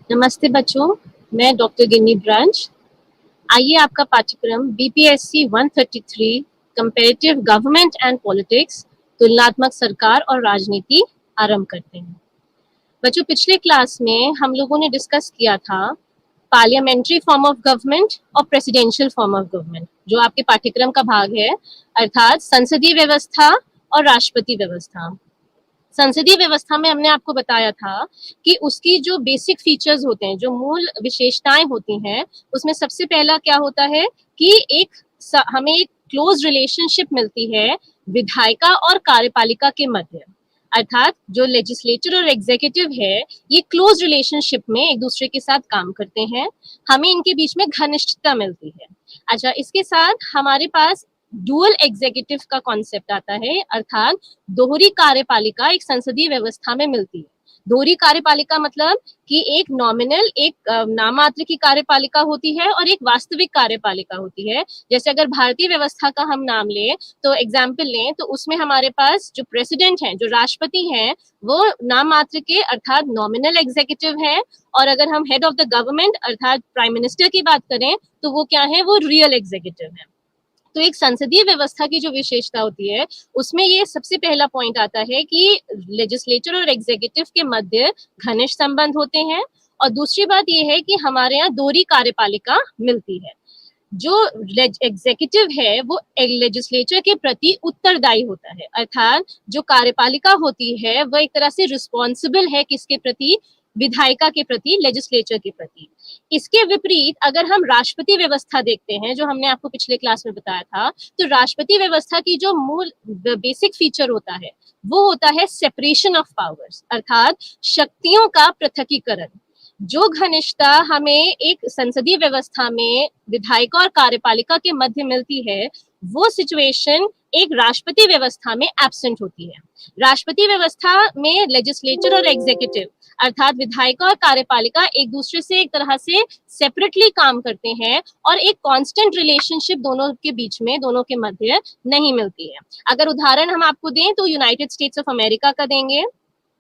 नमस्ते बच्चों, मैं डॉक्टर गिन्नी ब्रांच। आइए आपका पाठ्यक्रम BPSC 133 comparative government and politics तुलनात्मक सरकार और राजनीति आरंभ करते हैं। बच्चों, पिछले क्लास में हम लोगों ने डिस्कस किया था पार्लियामेंट्री फॉर्म ऑफ गवर्नमेंट और प्रेसिडेंशियल फॉर्म ऑफ गवर्नमेंट, जो आपके पाठ्यक्रम का भाग है, अर्थात संसदीय व्यवस्था और राष्ट्रपति व्यवस्था। संसदीय व्यवस्था में हमने आपको बताया था कि उसकी जो बेसिक फीचर्स होते हैं, जो मूल विशेषताएं होती हैं, उसमें सबसे पहला क्या होता है कि हमें एक क्लोज रिलेशनशिप मिलती है विधायिका और कार्यपालिका के मध्य। अर्थात जो लेजिस्लेचर और एग्जीक्यूटिव है, ये क्लोज रिलेशनशिप में एक दूसरे के साथ काम करते हैं। हमें इनके बीच में घनिष्ठता मिलती है। अच्छा, इसके साथ हमारे पास डुअल एग्जीक्यूटिव का कॉन्सेप्ट आता है, अर्थात दोहरी कार्यपालिका एक संसदीय व्यवस्था में मिलती है। दोहरी कार्यपालिका मतलब कि एक नॉमिनल, एक नाममात्र की कार्यपालिका होती है और एक वास्तविक कार्यपालिका होती है। जैसे अगर भारतीय व्यवस्था का हम नाम लें, तो एग्जाम्पल लें, तो उसमें हमारे पास जो प्रेसिडेंट हैं, जो राष्ट्रपति हैं, वो नाम मात्र के अर्थात नॉमिनल एग्जीक्यूटिव है। और अगर हम हेड ऑफ द गवर्नमेंट अर्थात प्राइम मिनिस्टर की बात करें, तो वो क्या है, वो रियल एग्जीक्यूटिव है। तो एक संसदीय व्यवस्था की जो विशेषता होती है, उसमें ये सबसे पहला पॉइंट आता है कि लेजिस्लेचर और एग्जीक्यूटिव के मध्य घनिष्ठ संबंध होते हैं। और दूसरी बात ये है कि हमारे यहाँ दोहरी कार्यपालिका मिलती है। जो एग्जीक्यूटिव है वो लेजिस्लेचर के प्रति उत्तरदायी होता है, अर्थात जो कार्यपालिका होती है वह एक तरह से रिस्पॉन्सिबल है किसके प्रति, विधायिका के प्रति, लेजिस्लेचर के प्रति। इसके विपरीत अगर हम राष्ट्रपति व्यवस्था देखते हैं, जो हमने आपको पिछले क्लास में बताया था, तो राष्ट्रपति व्यवस्था की जो मूल बेसिक फीचर होता है वो होता है सेपरेशन ऑफ पावर्स, अर्थात शक्तियों का पृथकीकरण। जो घनिष्ठता हमें एक संसदीय व्यवस्था में विधायिका और कार्यपालिका के मध्य मिलती है, वो सिचुएशन एक राष्ट्रपति व्यवस्था में एब्सेंट होती है। राष्ट्रपति व्यवस्था में लेजिस्लेचर और एग्जीक्यूटिव अर्थात विधायिका और कार्यपालिका एक दूसरे से एक तरह से सेपरेटली काम करते हैं और एक कांस्टेंट रिलेशनशिप दोनों के बीच में, दोनों के मध्य नहीं मिलती है। अगर उदाहरण हम आपको दें तो यूनाइटेड स्टेट्स ऑफ अमेरिका का देंगे।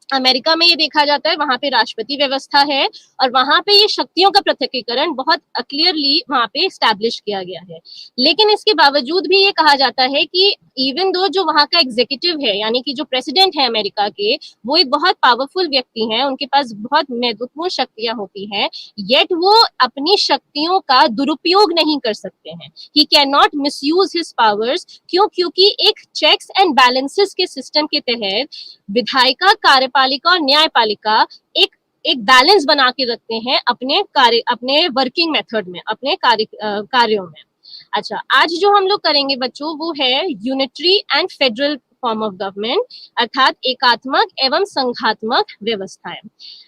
अमेरिका में ये देखा जाता है, वहां पे राष्ट्रपति व्यवस्था है और वहां पे ये शक्तियों का पृथकीकरण बहुत क्लियरली वहां पे स्टैब्लिश किया गया है। लेकिन इसके बावजूद भी ये कहा जाता है कि इवन दो जो वहां का एग्जीक्यूटिव है, यानी कि जो प्रेसिडेंट है अमेरिका के, वो एक बहुत पावरफुल व्यक्ति हैं, उनके पास बहुत महत्वपूर्ण शक्तियां होती हैं, येट वो अपनी शक्तियों का दुरुपयोग नहीं कर सकते हैं। He can not misuse his powers. क्यों? क्योंकि एक चेक्स एंड बैलेंसेस के सिस्टम के तहत विधायिका, कार्यपालिका और न्यायपालिका एक एक बैलेंस बना के रखते हैं अपने वर्किंग मेथड में, अपने कार्यों में। अच्छा, आज जो हम लोग करेंगे बच्चों, वो है unitary and federal form of government, अर्थात एकात्मक एवं संघात्मक व्यवस्थाएं।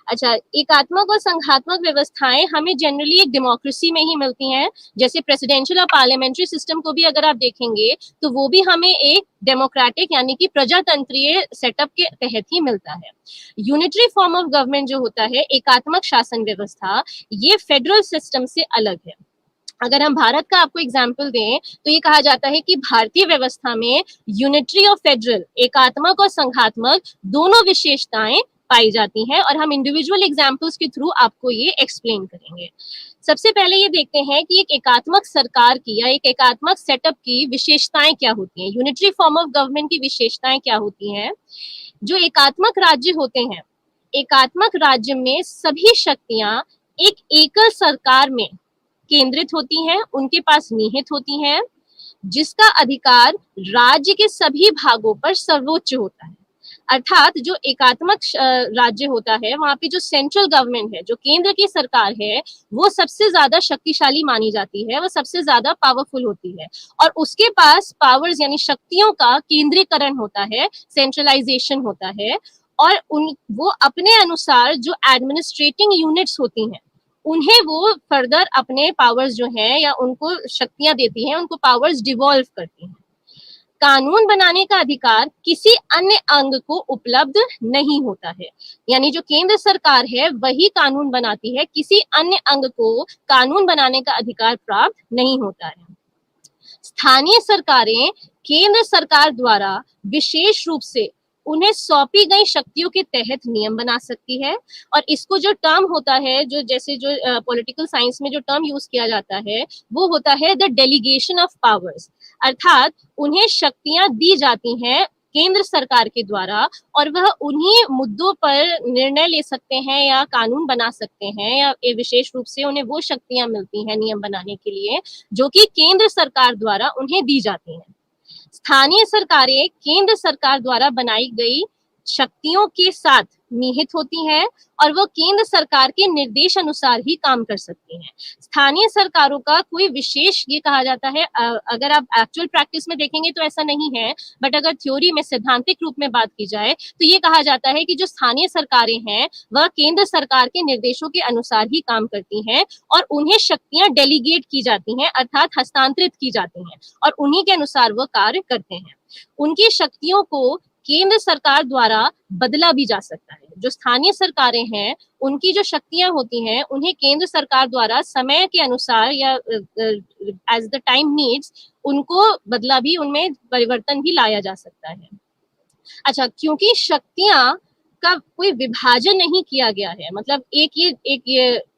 अच्छा, एकात्मक और संघात्मक व्यवस्थाएं हमें जनरली एक डेमोक्रेसी में ही मिलती हैं। जैसे प्रेसिडेंशियल और पार्लियामेंट्री सिस्टम को भी अगर आप देखेंगे, तो वो भी हमें एक डेमोक्रेटिक यानी कि प्रजातंत्रीय सेटअप के तहत ही मिलता है। यूनिटरी फॉर्म ऑफ गवर्नमेंट जो होता है, एकात्मक शासन व्यवस्था, ये फेडरल सिस्टम से अलग है। अगर हम भारत का आपको एग्जाम्पल दें, तो ये कहा जाता है कि भारतीय व्यवस्था में यूनिटरी और फेडरल, एकात्मक और संघात्मक दोनों विशेषताएं पाई जाती हैं और हम इंडिविजुअल एग्जाम्पल्स के थ्रू आपको ये एक्सप्लेन करेंगे। सबसे पहले ये देखते हैं कि एक एकात्मक सरकार की या एक एकात्मक सेटअप की विशेषताएं क्या होती हैं, यूनिटरी फॉर्म ऑफ गवर्नमेंट की विशेषताएं क्या होती हैं। जो एकात्मक राज्य होते हैं, एकात्मक राज्य में सभी शक्तियां एक एकल सरकार में केंद्रित होती हैं, उनके पास निहित होती हैं, जिसका अधिकार राज्य के सभी भागों पर सर्वोच्च होता है। अर्थात जो एकात्मक राज्य होता है, वहां पे जो सेंट्रल गवर्नमेंट है, जो केंद्र की सरकार है, वो सबसे ज्यादा शक्तिशाली मानी जाती है, वो सबसे ज्यादा पावरफुल होती है और उसके पास पावर्स यानी शक्तियों का केंद्रीकरण होता है, सेंट्रलाइजेशन होता है। और वो अपने अनुसार जो एडमिनिस्ट्रेटिंग यूनिट्स होती हैं, उन्हें वो फर्दर अपने पावर्स जो हैं या उनको शक्तियां देती हैं, उनको पावर्स डिवॉल्व करती हैं। कानून बनाने का अधिकार किसी अन्य अंग को उपलब्ध नहीं होता है, यानी जो केंद्र सरकार है वही कानून बनाती है, किसी अन्य अंग को कानून बनाने का अधिकार प्राप्त नहीं होता है। स्थानीय सरकारें केंद्र सरकार द्वारा विशेष रूप से उन्हें सौंपी गई शक्तियों के तहत नियम बना सकती है। और इसको जो टर्म होता है, जो जैसे जो पॉलिटिकल साइंस में जो टर्म यूज किया जाता है वो होता है द डेलीगेशन ऑफ पावर्स। अर्थात उन्हें शक्तियां दी जाती हैं केंद्र सरकार के द्वारा, और वह उन्हीं मुद्दों पर निर्णय ले सकते हैं या कानून बना सकते हैं, या विशेष रूप से उन्हें वो शक्तियां मिलती हैं नियम बनाने के लिए जो कि केंद्र सरकार द्वारा उन्हें दी जाती हैं। स्थानीय सरकारें केंद्र सरकार द्वारा बनाई गई शक्तियों के साथ निहित होती हैं और वो केंद्र सरकार के निर्देश अनुसार ही काम कर सकती हैं। स्थानीय सरकारों का कोई विशेष, ये कहा जाता है, अगर आप एक्चुअल प्रैक्टिस में देखेंगे तो ऐसा नहीं है, बट अगर थ्योरी में सैद्धांतिक रूप में बात की जाए तो ये कहा जाता है कि जो स्थानीय सरकारें हैं वह केंद्र सरकार के निर्देशों के अनुसार ही काम करती हैं और उन्हें शक्तियां डेलीगेट की जाती हैं, अर्थात हस्तांतरित की जाती हैं, और उन्हीं के अनुसार वो कार्य करते हैं। उनकी शक्तियों को केंद्र सरकार द्वारा बदला भी जा सकता है। जो स्थानीय सरकारें हैं उनकी जो शक्तियां होती हैं उन्हें केंद्र सरकार द्वारा समय के अनुसार या एज द टाइम नीड्स उनको बदला भी, उनमें परिवर्तन भी लाया जा सकता है। अच्छा, क्योंकि शक्तियां का कोई विभाजन नहीं किया गया है, मतलब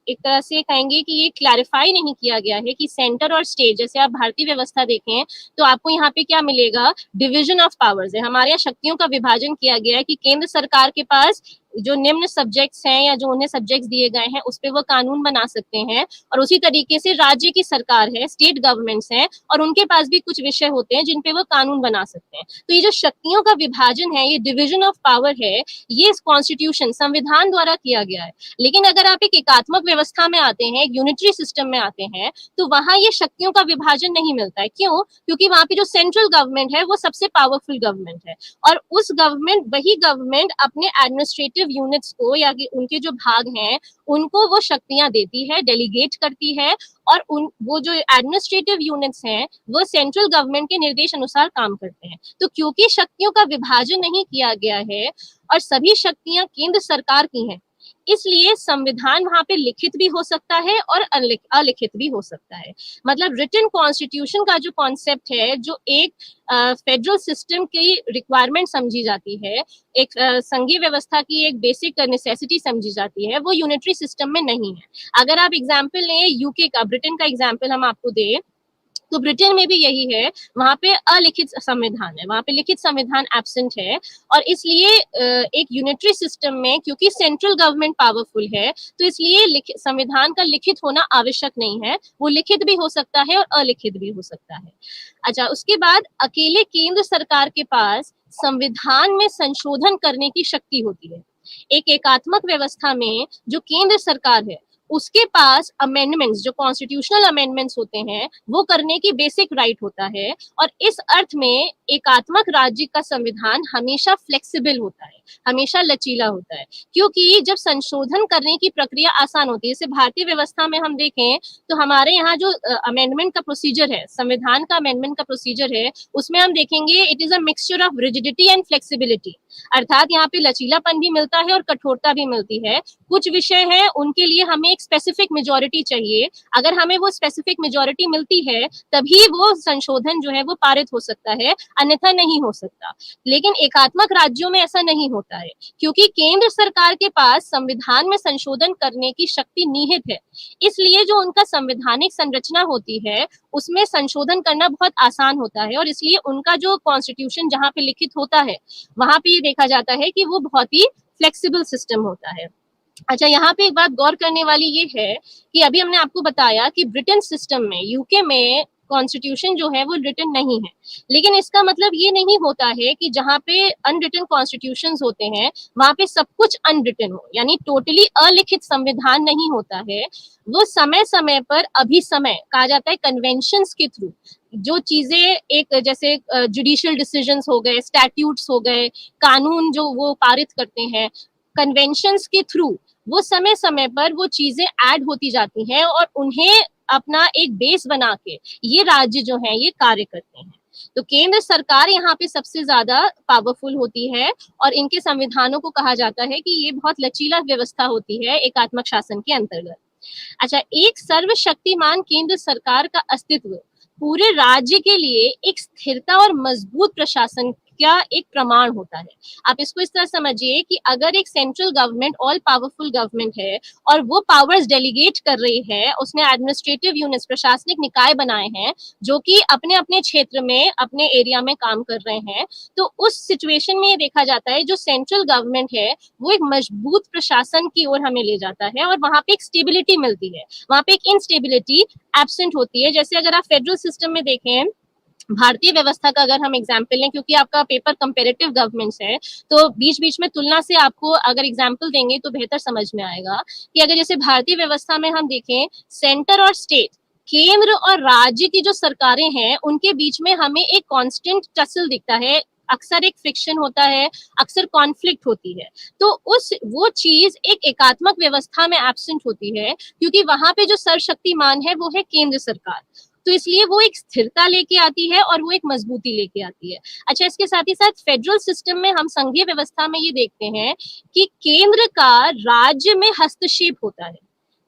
एक तरह से कहेंगे कि ये क्लैरिफाई नहीं किया गया है कि सेंटर और स्टेट, जैसे आप भारतीय व्यवस्था देखें तो आपको यहाँ पे क्या मिलेगा, डिवीजन ऑफ पावर्स है। हमारे यहाँ शक्तियों का विभाजन किया गया है कि केंद्र सरकार के पास जो निम्न सब्जेक्ट्स हैं या जो उन्हें सब्जेक्ट्स दिए गए हैं उस पे वो कानून बना सकते हैं, और उसी तरीके से राज्य की सरकार है, स्टेट गवर्नमेंट्स हैं, और उनके पास भी कुछ विषय होते हैं जिन पे वो कानून बना सकते हैं। तो ये जो शक्तियों का विभाजन है, ये डिवीजन ऑफ पावर है, ये कॉन्स्टिट्यूशन, संविधान द्वारा किया गया है। लेकिन अगर आप एक एकात्मक व्यवस्था में आते हैं, एक यूनिटरी सिस्टम में आते हैं, तो वहां ये शक्तियों का विभाजन नहीं मिलता है। क्यों? क्योंकि वहां पे जो सेंट्रल गवर्नमेंट है वो सबसे पावरफुल गवर्नमेंट है, और वही गवर्नमेंट अपने एडमिनिस्ट्रेटिव यूनिट्स को या उनके जो भाग हैं उनको वो शक्तियां देती है, डेलीगेट करती है, और वो जो एडमिनिस्ट्रेटिव यूनिट्स हैं वो सेंट्रल गवर्नमेंट के निर्देश अनुसार काम करते हैं। तो क्योंकि शक्तियों का विभाजन नहीं किया गया है और सभी शक्तियां केंद्र सरकार की हैं, इसलिए संविधान वहां पे लिखित भी हो सकता है और अलिखित भी हो सकता है। मतलब रिटन कॉन्स्टिट्यूशन का जो कॉन्सेप्ट है, जो एक फेडरल सिस्टम की रिक्वायरमेंट समझी जाती है, एक संघीय व्यवस्था की एक बेसिक नेसेसिटी समझी जाती है, वो यूनिटरी सिस्टम में नहीं है। अगर आप एग्जाम्पल लें यूके का, ब्रिटेन का एग्जाम्पल हम आपको दें, तो ब्रिटेन में भी यही है, वहां पे अलिखित संविधान है, वहां पे लिखित संविधान एब्सेंट है, और इसलिए एक यूनिटरी सिस्टम में क्योंकि सेंट्रल गवर्नमेंट पावरफुल है तो इसलिए संविधान का लिखित होना आवश्यक नहीं है, वो लिखित भी हो सकता है और अलिखित भी हो सकता है। अच्छा, उसके बाद अकेले केंद्र सरकार के पास संविधान में संशोधन करने की शक्ति होती है। एक एकात्मक व्यवस्था में जो केंद्र सरकार है उसके पास अमेंडमेंट्स, जो कॉन्स्टिट्यूशनल अमेंडमेंट्स होते हैं, वो करने की बेसिक राइट होता है, और इस अर्थ में एकात्मक राज्य का संविधान हमेशा फ्लेक्सिबल होता है, हमेशा लचीला होता है, क्योंकि जब संशोधन करने की प्रक्रिया आसान होती है। जैसे भारतीय व्यवस्था में हम देखें तो हमारे यहाँ जो अमेंडमेंट का प्रोसीजर है, संविधान का अमेंडमेंट का प्रोसीजर है, उसमें हम देखेंगे it is a mixture of rigidity and flexibility, अर्थात यहाँ पे लचीलापन भी मिलता है और कठोरता भी मिलती है। कुछ विषय है उनके लिए हमें एक स्पेसिफिक मेजोरिटी चाहिए, अगर हमें वो स्पेसिफिक मेजोरिटी मिलती है तभी वो संशोधन जो है वो पारित हो सकता है, अन्यथा नहीं हो सकता। लेकिन एकात्मक राज्यों में ऐसा नहीं होता है, क्योंकि केंद्र सरकार के पास संविधान में संशोधन करने की शक्ति निहित है, इसलिए जो उनका संवैधानिक संरचना होती है उसमें संशोधन करना बहुत आसान होता है, और इसलिए उनका जो कॉन्स्टिट्यूशन जहाँ पे लिखित होता है वहां पे ये देखा जाता है कि वो बहुत ही फ्लेक्सिबल सिस्टम होता है। अच्छा, यहाँ पे एक बात गौर करने वाली ये है कि अभी हमने आपको बताया कि ब्रिटेन सिस्टम में, यूके में कॉन्स्टिट्यूशन जो है वो रिटन नहीं है, लेकिन इसका मतलब ये नहीं होता है कि जहाँ पे अनरिटन कॉन्स्टिट्यूशंस होते हैं वहां पे सब कुछ अनरिटन हो, यानी टोटली अलिखित संविधान नहीं होता है। वो समय समय पर, अभी समय कहा जाता है कन्वेंशंस के थ्रू जो चीजें, एक जैसे जुडिशियल डिसीजंस हो गए, स्टैट्यूट्स हो गए, कानून जो वो पारित करते हैं कन्वेंशंस के थ्रू, वो समय समय पर वो चीजें ऐड होती जाती हैं और उन्हें अपना एक बेस बना के ये राज्य जो है ये कार्य करते हैं। तो केंद्र सरकार यहाँ पे सबसे ज्यादा पावरफुल होती है और इनके संविधानों को कहा जाता है कि ये बहुत लचीला व्यवस्था होती है एकात्मक शासन के अंतर्गत। अच्छा, एक सर्वशक्तिमान केंद्र सरकार का अस्तित्व पूरे राज्य के लिए एक स्थिरता और मजबूत प्रशासन का एक प्रमाण होता है। आप इसको इस तरह समझिए कि अगर एक central government all powerful government है और वो पावर्स डेलीगेट कर रही है, उसने एडमिनिस्ट्रेटिव यूनिट्स, प्रशासनिक निकाय बनाए हैं जो कि अपने अपने क्षेत्र में, अपने एरिया में काम कर रहे हैं, तो उस सिचुएशन में ये देखा जाता है जो सेंट्रल गवर्नमेंट है वो एक मजबूत प्रशासन की ओर हमें ले जाता है और वहां पे एक स्टेबिलिटी मिलती है, वहां पे एक इनस्टेबिलिटी एब्सेंट होती है। जैसे अगर आप फेडरल सिस्टम में देखें, भारतीय व्यवस्था का अगर हम एग्जाम्पल लें, क्योंकि आपका पेपर कंपेरेटिव गवर्नमेंट्स है, तो बीच बीच में तुलना से आपको अगर एग्जाम्पल देंगे तो बेहतर समझ में आएगा कि अगर जैसे भारतीय व्यवस्था में हम देखें, सेंटर और स्टेट, केंद्र और राज्य की जो सरकारें हैं उनके बीच में हमें एक कांस्टेंट टसल दिखता है, अक्सर एक फ्रिक्शन होता है, अक्सर कॉन्फ्लिक्ट होती है। तो उस वो चीज एक एकात्मक व्यवस्था में एब्सेंट होती है, क्योंकि वहां पे जो सर्वशक्तिमान है वो है केंद्र सरकार, तो इसलिए वो एक स्थिरता लेके आती है और वो एक मजबूती लेके आती है। अच्छा, इसके साथ ही साथ फेडरल सिस्टम में हम संघीय व्यवस्था में ये देखते हैं कि केंद्र का राज्य में हस्तक्षेप होता है,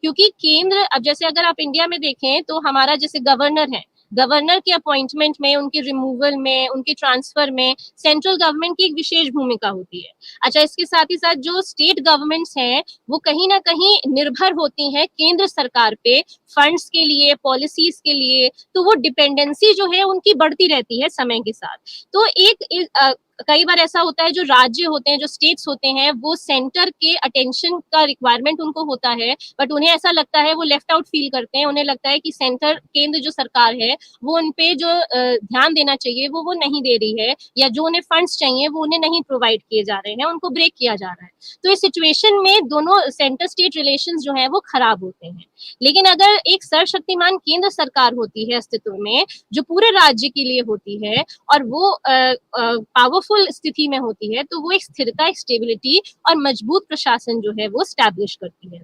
क्योंकि केंद्र, अब जैसे अगर आप इंडिया में देखें तो हमारा जैसे गवर्नर है, गवर्नर के अपॉइंटमेंट में, उनके रिमूवल में, उनके ट्रांसफर में सेंट्रल गवर्नमेंट की एक विशेष भूमिका होती है। अच्छा, इसके साथ ही साथ जो स्टेट गवर्नमेंट्स हैं वो कहीं ना कहीं निर्भर होती हैं केंद्र सरकार पे फंड्स के लिए, पॉलिसीज के लिए, तो वो डिपेंडेंसी जो है उनकी बढ़ती रहती है समय के साथ। तो कई बार ऐसा होता है जो राज्य होते हैं, जो स्टेट्स होते हैं, वो सेंटर के अटेंशन का रिक्वायरमेंट उनको होता है, बट उन्हें ऐसा लगता है, वो लेफ्ट आउट फील करते हैं, उन्हें लगता है कि सेंटर, केंद्र जो सरकार है वो उन पे जो ध्यान देना चाहिए वो नहीं दे रही है, या जो उन्हें फंड्स चाहिए वो उन्हें नहीं प्रोवाइड किए जा रहे हैं, उनको ब्रेक किया जा रहा है। तो इस सिचुएशन में दोनों सेंटर स्टेट रिलेशन जो है वो खराब होते हैं। लेकिन अगर एक सर्वशक्तिमान केंद्र सरकार होती है अस्तित्व में, जो पूरे राज्य के लिए होती है और वो पावरफुल स्थिति में होती है, तो वो एक स्थिरता, एक स्टेबिलिटी और मजबूत प्रशासन जो है वो स्टैब्लिश करती है।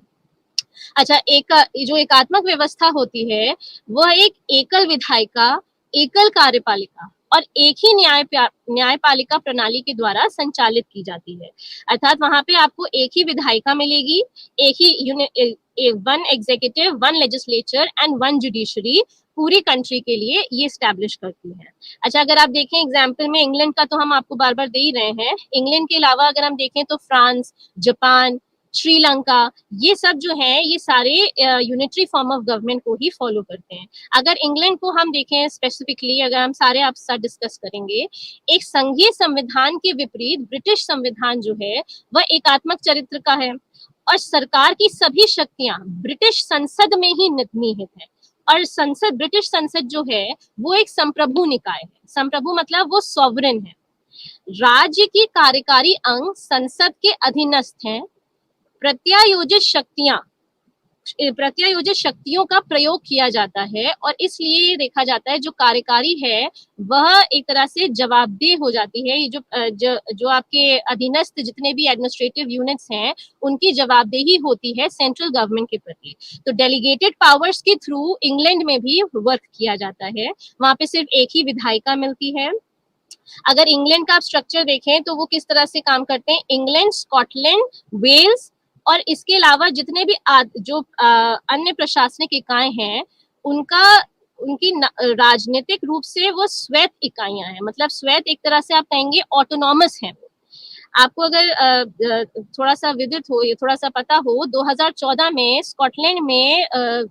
अच्छा, एक जो एकात्मक व्यवस्था होती है वह एक एकल विधायिका, एकल कार्यपालिका और एक ही न्यायपालिका प्रणाली के द्वारा संचालित की जाती है। अर्थात वहां पे आपको एक ही विधायिका मिलेगी, एक ही one executive, one legislature and one judiciary पूरी कंट्री के लिए ये स्टैब्लिश करती है। अच्छा, अगर आप देखें एग्जाम्पल में इंग्लैंड का, तो हम आपको बार बार दे ही रहे हैं, इंग्लैंड के अलावा अगर हम देखें तो फ्रांस, जापान, श्रीलंका, ये सब जो है ये सारे यूनिटरी फॉर्म ऑफ गवर्नमेंट को ही फॉलो करते हैं। अगर इंग्लैंड को हम देखें स्पेसिफिकली, अगर हम सारे आप साथ डिस्कस करेंगे, एक संघीय संविधान के विपरीत ब्रिटिश संविधान जो है वह एकात्मक चरित्र का है और सरकार की सभी शक्तियां ब्रिटिश संसद में ही निहित है। और संसद, ब्रिटिश संसद जो है वो एक संप्रभु निकाय है। संप्रभु मतलब वो सॉवरेन है। राज्य की कार्यकारी अंग संसद के अधीनस्थ हैं। प्रत्यायोजित शक्तियों का प्रयोग किया जाता है और इसलिए देखा जाता है जो कार्यकारी है वह एक तरह से जवाबदेह हो जाती है। ये जो आपके अधीनस्थ जितने भी एडमिनिस्ट्रेटिव यूनिट्स हैं उनकी जवाबदेही होती है सेंट्रल गवर्नमेंट के प्रति। तो डेलीगेटेड पावर्स के थ्रू इंग्लैंड में भी वर्क किया जाता है। वहां पे सिर्फ एक ही विधायिका मिलती है। अगर इंग्लैंड का आप स्ट्रक्चर देखें तो वो किस तरह से काम करते हैं, इंग्लैंड, स्कॉटलैंड, वेल्स और इसके अलावा जितने भी जो अन्य प्रशासनिक इकाई हैं उनकी राजनीतिक रूप से वो स्वैत इकाइयां हैं। मतलब स्वैत एक तरह से आप कहेंगे ऑटोनॉमस है। आपको अगर थोड़ा सा विदित हो, ये थोड़ा सा पता हो, 2014 में स्कॉटलैंड में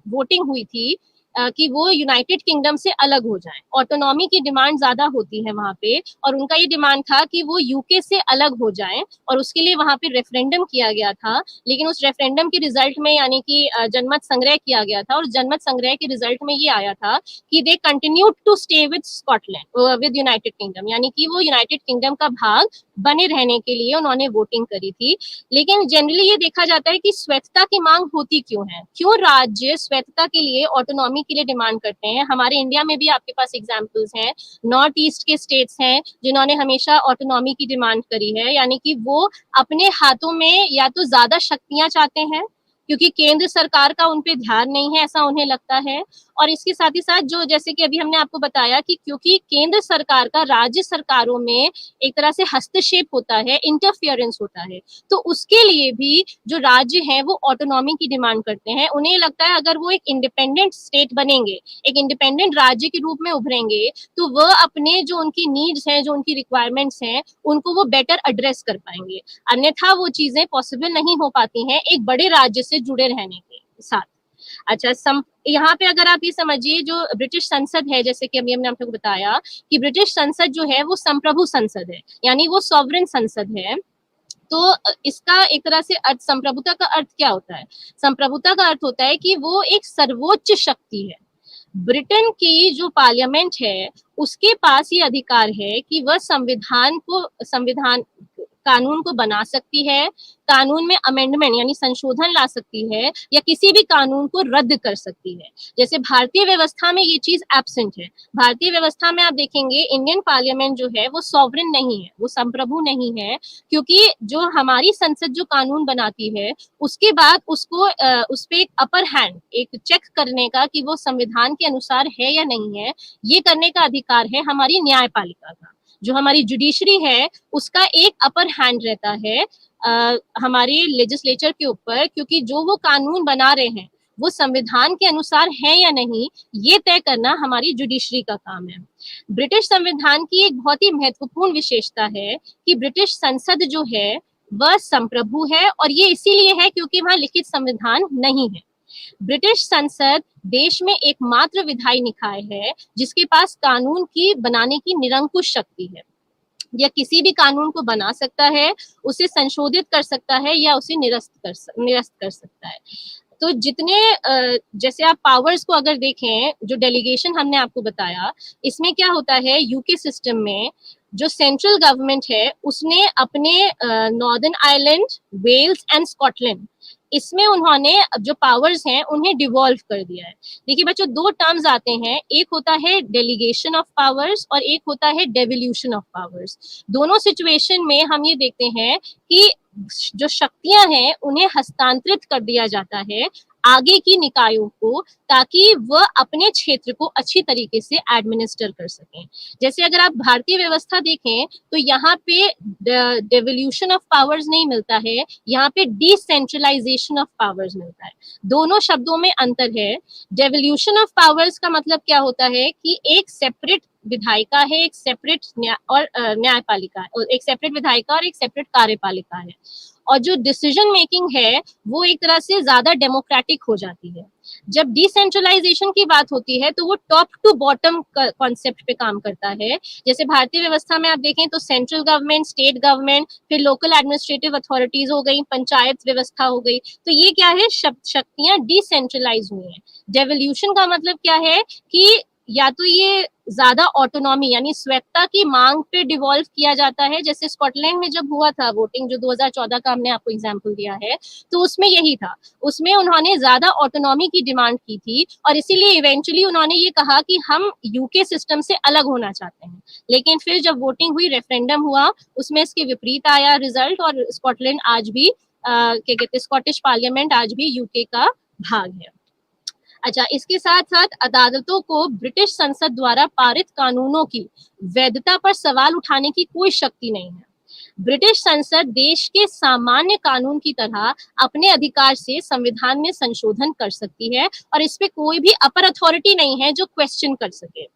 वोटिंग हुई थी कि वो यूनाइटेड किंगडम से अलग हो जाएं। ऑटोनॉमी की डिमांड ज्यादा होती है वहां पे और उनका ये डिमांड था कि वो यूके से अलग हो जाएं और उसके लिए वहां पे रेफरेंडम किया गया था। लेकिन उस रेफरेंडम के रिजल्ट में, यानी कि जनमत संग्रह किया गया था और जनमत संग्रह के रिजल्ट में ये आया था कि they continue to stay with Scotland, with United Kingdom, यानी कि वो यूनाइटेड किंगडम का भाग बने रहने के लिए उन्होंने वोटिंग करी थी। लेकिन जनरली ये देखा जाता है कि स्वैतता की मांग होती क्यों है, क्यों राज्य स्वैतता के लिए, ऑटोनॉमी के लिए डिमांड करते हैं। हमारे इंडिया में भी आपके पास एग्जांपल्स हैं, नॉर्थ ईस्ट के स्टेट्स हैं जिन्होंने हमेशा ऑटोनॉमी की डिमांड करी है, यानी कि वो अपने हाथों में या तो ज्यादा शक्तियां चाहते हैं क्योंकि केंद्र सरकार का उन पे ध्यान नहीं है, ऐसा उन्हें लगता है। और इसके साथ ही साथ जो जैसे कि अभी हमने आपको बताया कि क्योंकि केंद्र सरकार का राज्य सरकारों में एक तरह से हस्तक्षेप होता है, इंटरफियरेंस होता है, तो उसके लिए भी जो राज्य हैं वो ऑटोनॉमी की डिमांड करते हैं। उन्हें लगता है अगर वो एक इंडिपेंडेंट स्टेट बनेंगे, एक इंडिपेंडेंट राज्य के रूप में उभरेंगे, तो वह अपने जो उनकी नीड्स हैं, जो उनकी रिक्वायरमेंट्स हैं, उनको वो बेटर एड्रेस कर पाएंगे। अन्यथा वो चीजें पॉसिबल नहीं हो पाती हैं एक बड़े राज्य से जुड़े रहने के साथ। अच्छा, यहाँ पे अगर आप ये समझिए, जो ब्रिटिश संसद है, जैसे कि अभी हमने आपको बताया कि ब्रिटिश संसद जो है वो संप्रभु संसद है, यानी वो सॉवरेन संसद है। तो इसका एक तरह से अर्थ, संप्रभुता का अर्थ क्या होता है? संप्रभुता का अर्थ होता है कि वो एक सर्वोच्च शक्ति है। ब्रिटेन की जो पार्लियामेंट है उसके पास ये अधिकार है कि वह संविधान कानून को बना सकती है, कानून में अमेंडमेंट यानी संशोधन ला सकती है, या किसी भी कानून को रद्द कर सकती है। जैसे भारतीय व्यवस्था में ये चीज एब्सेंट है। भारतीय व्यवस्था में आप देखेंगे इंडियन पार्लियामेंट जो है वो सॉवरेन नहीं है, वो संप्रभु नहीं है, क्योंकि जो हमारी संसद जो कानून बनाती है उसके बाद उसको उस पे एक अपर हैंड, एक चेक करने का कि वो संविधान के अनुसार है या नहीं है, ये करने का अधिकार है हमारी न्यायपालिका का। जो हमारी जुडिशरी है उसका एक अपर हैंड रहता है हमारे लेजिस्लेचर के ऊपर, क्योंकि जो वो कानून बना रहे हैं वो संविधान के अनुसार है या नहीं, ये तय करना हमारी जुडिशरी का काम है। ब्रिटिश संविधान की एक बहुत ही महत्वपूर्ण विशेषता है कि ब्रिटिश संसद जो है वह संप्रभु है, और ये इसीलिए है क्योंकि वहां लिखित संविधान नहीं है। ब्रिटिश संसद देश में एकमात्र विधायी निकाय है जिसके पास कानून की बनाने की निरंकुश शक्ति है। यह किसी भी कानून को बना सकता है, उसे संशोधित कर सकता है, या उसे निरस्त कर सकता है। तो जितने जैसे आप पावर्स को अगर देखें, जो डेलीगेशन हमने आपको बताया, इसमें क्या होता है यूके सिस्टम में, जो सेंट्रल गवर्नमेंट है उसने अपने Northern Ireland, Wales and Scotland, इसमें उन्होंने जो पावर्स हैं उन्हें डिवॉल्व कर दिया है। देखिए बच्चों, दो टर्म्स आते हैं, एक होता है डेलीगेशन ऑफ पावर्स और एक होता है डेवोल्यूशन ऑफ पावर्स। दोनों सिचुएशन में हम ये देखते हैं कि जो शक्तियां हैं उन्हें हस्तांतरित कर दिया जाता है आगे की निकायों को, ताकि वह अपने क्षेत्र को अच्छी तरीके से एडमिनिस्टर कर सकें। जैसे अगर आप भारतीय व्यवस्था देखें तो यहाँ पे डेवोल्यूशन ऑफ पावर्स नहीं मिलता है, यहाँ पे डिसेंट्रलाइजेशन ऑफ पावर्स मिलता है। दोनों शब्दों में अंतर है। डेवोल्यूशन ऑफ पावर्स का मतलब क्या होता है कि एक सेपरेट विधायिका है, एक सेपरेट न्यायपालिका है, एक सेपरेट विधायिका और एक सेपरेट कार्यपालिका है, और जो डिसीजन मेकिंग है वो एक तरह से ज्यादा डेमोक्रेटिक हो जाती है। जब डिसेंट्रलाइजेशन की बात होती है तो वो टॉप टू बॉटम कॉन्सेप्ट पे काम करता है। जैसे भारतीय व्यवस्था में आप देखें तो सेंट्रल गवर्नमेंट, स्टेट गवर्नमेंट, फिर लोकल एडमिनिस्ट्रेटिव अथॉरिटीज हो गई, पंचायत व्यवस्था हो गई, तो ये क्या है, शक्तियां डिसेंट्रलाइज हुई हैं। डेवोल्यूशन का मतलब क्या है कि या तो ये ज्यादा ऑटोनॉमी यानी स्वायत्ता की मांग पे डिवॉल्व किया जाता है। जैसे स्कॉटलैंड में जब हुआ था वोटिंग, जो 2014 का हमने आपको एग्जांपल दिया है, तो उसमें यही था, उसमें उन्होंने ज्यादा ऑटोनॉमी की डिमांड की थी, और इसीलिए इवेंचुअली उन्होंने ये कहा कि हम यूके सिस्टम से अलग होना चाहते हैं। लेकिन फिर जब वोटिंग हुई, रेफरेंडम हुआ, उसमें इसके विपरीत आया रिजल्ट, और स्कॉटलैंड आज भी क्या कहते हैं, स्कॉटिश पार्लियामेंट आज भी यूके का भाग है। अच्छा, इसके साथ साथ अदालतों को ब्रिटिश संसद द्वारा पारित कानूनों की वैधता पर सवाल उठाने की कोई शक्ति नहीं है। ब्रिटिश संसद देश के सामान्य कानून की तरह अपने अधिकार से संविधान में संशोधन कर सकती है, और इस पे कोई भी अपर अथॉरिटी नहीं है जो क्वेश्चन कर सके।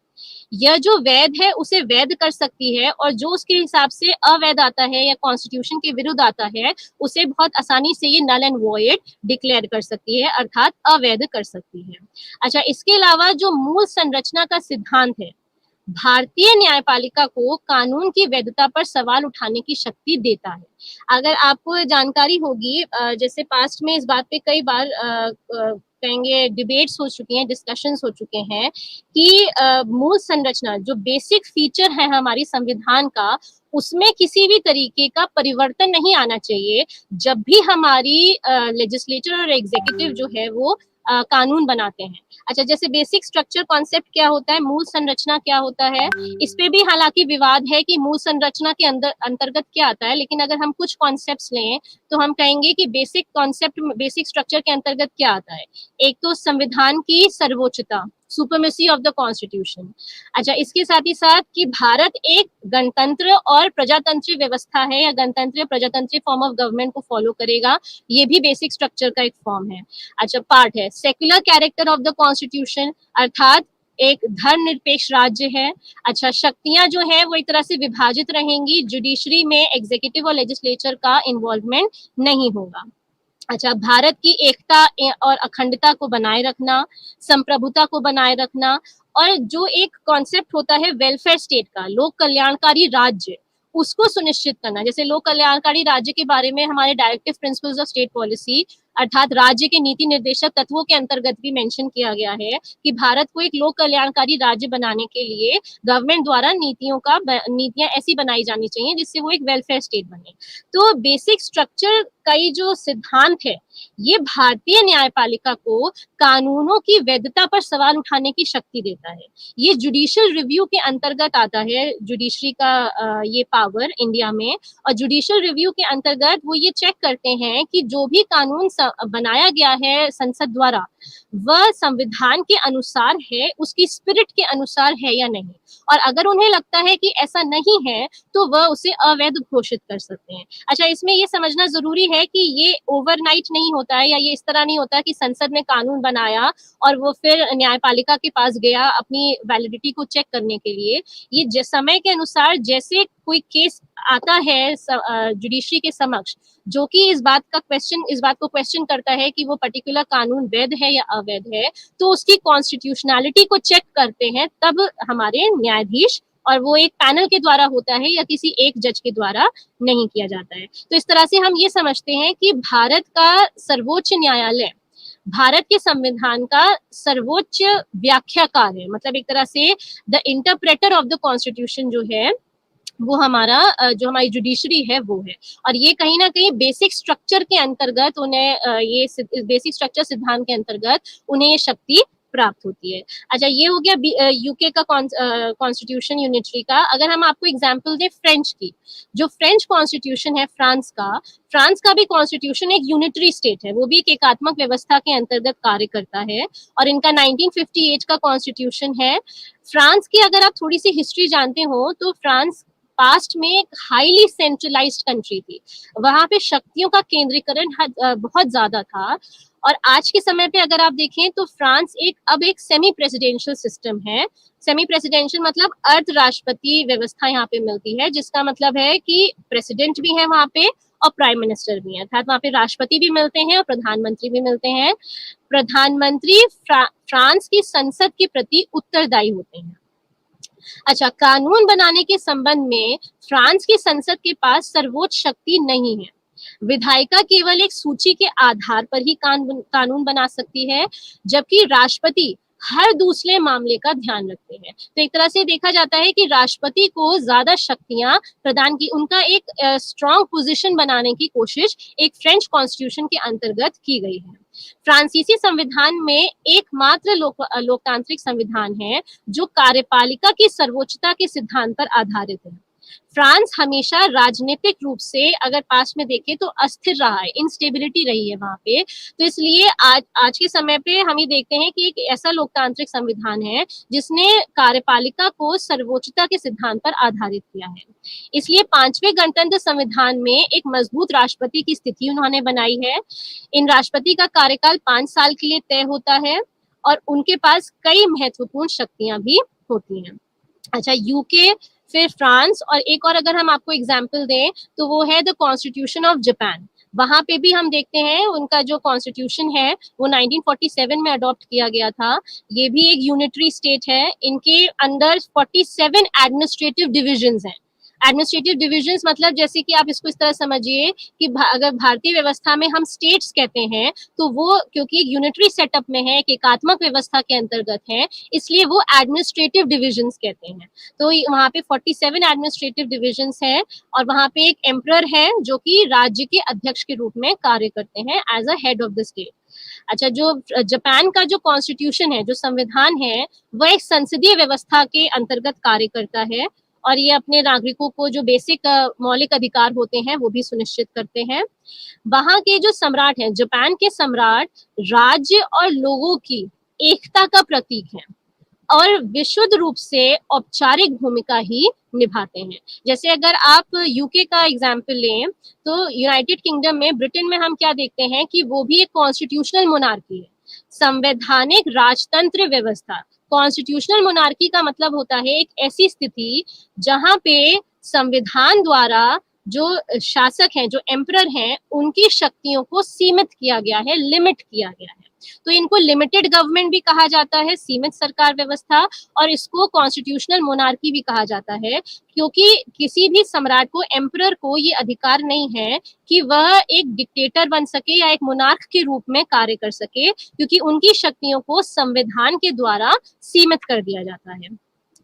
यह जो वैध है उसे वैध कर सकती है, और जो उसके हिसाब से अवैध आता है या कॉन्स्टिट्यूशन के विरुद्ध आता है उसे बहुत आसानी से ये नल एंड वॉइड डिक्लेयर कर सकती है, अर्थात अवैध कर सकती है। अच्छा, इसके अलावा जो मूल संरचना का सिद्धांत है, भारतीय न्यायपालिका को कानून की वैधता पर सवाल उठाने की शक्ति देता है। अगर आपको जानकारी होगी, जैसे पास्ट में इस बात पे कई बार कहेंगे डिबेट्स हो चुकी हैं, डिस्कशंस हो चुके हैं कि मूल संरचना जो बेसिक फीचर है हमारी संविधान का, उसमें किसी भी तरीके का परिवर्तन नहीं आना चाहिए जब भी हमारी लेजिस्लेचर और एग्जीक्यूटिव जो है वो कानून बनाते हैं। अच्छा, जैसे बेसिक स्ट्रक्चर कॉन्सेप्ट क्या होता है, मूल संरचना क्या होता है, इस पे भी हालांकि विवाद है कि मूल संरचना के अंदर अंतर्गत क्या आता है, लेकिन अगर हम कुछ कॉन्सेप्ट्स लें तो हम कहेंगे कि बेसिक कॉन्सेप्ट, बेसिक स्ट्रक्चर के अंतर्गत क्या आता है। एक तो संविधान की सर्वोच्चता, सुपरमेसी ऑफ द कॉन्स्टिट्यूशन। अच्छा, इसके साथ ही साथ कि भारत एक गणतंत्र और प्रजातंत्रीय व्यवस्था है या गणतंत्र प्रजातंत्रीय फॉर्म ऑफ गवर्नमेंट को फॉलो करेगा, ये भी बेसिक स्ट्रक्चर का एक फॉर्म है। अच्छा, पार्ट है secular character of the constitution, अर्थात एक धर्मनिरपेक्ष राज्य है। अच्छा, शक्तियां जो है वो एक तरह से विभाजित रहेंगी, जुडिशरी में एग्जीक्यूटिव और लेजिस्लेचर का इन्वॉल्वमेंट नहीं होगा। अच्छा, भारत की एकता और अखंडता को बनाए रखना, संप्रभुता को बनाए रखना, और जो एक कॉन्सेप्ट होता है वेलफेयर स्टेट का, लोक कल्याणकारी राज्य, उसको सुनिश्चित करना। जैसे लोक कल्याणकारी राज्य के बारे में हमारे directive principles of state policy अर्थात राज्य के नीति निर्देशक तत्वों के अंतर्गत भी मेंशन किया गया है कि भारत को एक लोक कल्याणकारी राज्य बनाने के लिए गवर्नमेंट द्वारा नीतियां ऐसी बनाई जानी चाहिए जिससे वो एक वेलफेयर स्टेट बने। तो बेसिक स्ट्रक्चर का जो सिद्धांत है, ये भारतीय न्यायपालिका को कानूनों की वैधता पर सवाल उठाने की शक्ति देता है। ये जुडिशियल रिव्यू के अंतर्गत आता है, जुडिशरी का ये पावर इंडिया में। और जुडिशियल रिव्यू के अंतर्गत वो ये चेक करते हैं कि जो भी कानून बनाया गया है संसद द्वारा, वह संविधान के अनुसार है, उसकी स्पिरिट के अनुसार है या नहीं। और अगर उन्हें लगता है कि ऐसा नहीं है तो वह उसे अवैध घोषित कर सकते हैं। अच्छा, इसमें ये समझना जरूरी है कि ये ओवरनाइट नहीं होता है, या ये इस तरह नहीं होता कि संसद ने कानून बनाया और वो फिर न्यायपालिका के पास गया अपनी वैलिडिटी को चेक करने के लिए। ये समय के अनुसार जैसे कोई केस आता है जुडिशरी के समक्ष, जो कि इस बात को क्वेश्चन करता है कि वो पर्टिकुलर कानून वैध है या अवैध है, तो उसकी कॉन्स्टिट्यूशनैलिटी को चेक करते हैं तब हमारे न्यायाधीश, और वो एक पैनल के द्वारा होता है या किसी एक जज के द्वारा नहीं किया जाता है। तो इस तरह से हम ये समझते हैं कि भारत का सर्वोच्च न्यायालय भारत के संविधान का सर्वोच्च व्याख्याकार है, मतलब एक तरह से the interpreter of the constitution जो है वो जो हमारी जुडिशरी है वो है। और ये कहीं ना कहीं बेसिक स्ट्रक्चर के अंतर्गत उन्हें ये बेसिक स्ट्रक्चर सिद्धांत के अंतर्गत उन्हें ये शक्ति प्राप्त होती है। अच्छा, ये हो गया यूके का कॉन्स्टिट्यूशन यूनिटरी का। अगर हम आपको एग्जांपल दें फ्रेंच की, जो फ्रेंच कॉन्स्टिट्यूशन है फ्रांस का भी कॉन्स्टिट्यूशन एक यूनिटरी स्टेट है, वो भी एक एकात्मक व्यवस्था के अंतर्गत कार्य करता है। और इनका 1958 का कॉन्स्टिट्यूशन है। फ्रांस की अगर आप थोड़ी सी हिस्ट्री जानते हो तो फ्रांस पास्ट में एक हाईली सेंट्रलाइज्ड कंट्री थी, वहां पे शक्तियों का केंद्रीकरण बहुत ज्यादा था। और आज के समय पे अगर आप देखें तो फ्रांस अब एक सेमी प्रेसिडेंशियल सिस्टम है। सेमी प्रेसिडेंशियल मतलब अर्ध राष्ट्रपति व्यवस्था यहाँ पे मिलती है, जिसका मतलब है कि प्रेसिडेंट भी है वहां पे और प्राइम मिनिस्टर भी है, अर्थात वहां पे राष्ट्रपति भी मिलते हैं और प्रधानमंत्री भी मिलते हैं। प्रधानमंत्री फ्रांस की संसद के प्रति उत्तरदायी होते हैं। अच्छा, कानून बनाने के संबंध में फ्रांस की संसद के पास सर्वोच्च शक्ति नहीं है। विधायिका केवल एक सूची के आधार पर ही कानून बना सकती है, जबकि राष्ट्रपति हर दूसरे मामले का ध्यान रखते हैं। तो एक तरह से देखा जाता है कि राष्ट्रपति को ज्यादा शक्तियां प्रदान की, उनका एक स्ट्रॉन्ग पोजीशन बनाने की कोशिश एक फ्रेंच कॉन्स्टिट्यूशन के अंतर्गत की गई है। फ्रांसीसी संविधान में एकमात्र लोकतांत्रिक संविधान है जो कार्यपालिका की सर्वोच्चता के सिद्धांत पर आधारित है। फ्रांस हमेशा राजनीतिक रूप से अगर पास में देखें तो अस्थिर रहा है, इंस्टेबिलिटी रही है वहां पे। तो इसलिए आज के समय पे हम ये देखते हैं कि एक ऐसा लोकतांत्रिक संविधान है जिसने कार्यपालिका को सर्वोच्चता के सिद्धांत पर आधारित किया है। इसलिए 5वें गणतंत्र संविधान में एक मजबूत राष्ट्रपति की स्थिति उन्होंने बनाई है। इन राष्ट्रपति का कार्यकाल 5 साल के लिए तय होता है और उनके पास कई महत्वपूर्ण शक्तियां भी होती हैं। अच्छा, यूके, फिर फ्रांस, और एक और अगर हम आपको एग्जाम्पल दें तो वो है द कॉन्स्टिट्यूशन ऑफ जापान। वहां पे भी हम देखते हैं उनका जो कॉन्स्टिट्यूशन है वो 1947 में अडॉप्ट किया गया था। ये भी एक यूनिटरी स्टेट है। इनके अंदर 47 एडमिनिस्ट्रेटिव डिविजन्स हैं। एडमिनिस्ट्रेटिव डिविजन्स मतलब जैसे कि आप इसको इस तरह समझिए कि अगर भारतीय व्यवस्था में हम स्टेट्स कहते हैं तो वो क्योंकि एक यूनिटरी सेटअप में है, एक एकात्मक व्यवस्था के अंतर्गत है, इसलिए वो एडमिनिस्ट्रेटिव डिविजन्स कहते हैं। तो वहाँ पे 47 एडमिनिस्ट्रेटिव डिविजन्स हैं और वहाँ पे एक एम्परर है जो कि राज्य के अध्यक्ष के रूप में कार्य करते हैं as a head of the state. अच्छा, जो जापान का जो कॉन्स्टिट्यूशन है, जो संविधान है, वह एक संसदीय व्यवस्था के अंतर्गत कार्य करता है और ये अपने नागरिकों को जो बेसिक मौलिक अधिकार होते हैं वो भी सुनिश्चित करते हैं। वहां के जो सम्राट हैं, जापान के सम्राट राज्य और लोगों की एकता का प्रतीक है और विशुद्ध रूप से औपचारिक भूमिका ही निभाते हैं। जैसे अगर आप यूके का एग्जाम्पल लें तो यूनाइटेड किंगडम में, ब्रिटेन में हम क्या देखते हैं कि वो भी एक कॉन्स्टिट्यूशनल मोनार्की है, संवैधानिक राजतंत्र व्यवस्था। कॉन्स्टिट्यूशनल मोनार्की का मतलब होता है एक ऐसी स्थिति जहां पे संविधान द्वारा जो शासक हैं, जो एम्परर हैं, उनकी शक्तियों को सीमित किया गया है, लिमिट किया गया है। तो इनको लिमिटेड गवर्नमेंट भी कहा जाता है, सीमित सरकार व्यवस्था, और इसको कॉन्स्टिट्यूशनल मोनार्की भी कहा जाता है क्योंकि किसी भी सम्राट को, एम्परर को ये अधिकार नहीं है कि वह एक डिक्टेटर बन सके या एक मोनार्क के रूप में कार्य कर सके, क्योंकि उनकी शक्तियों को संविधान के द्वारा सीमित कर दिया जाता है।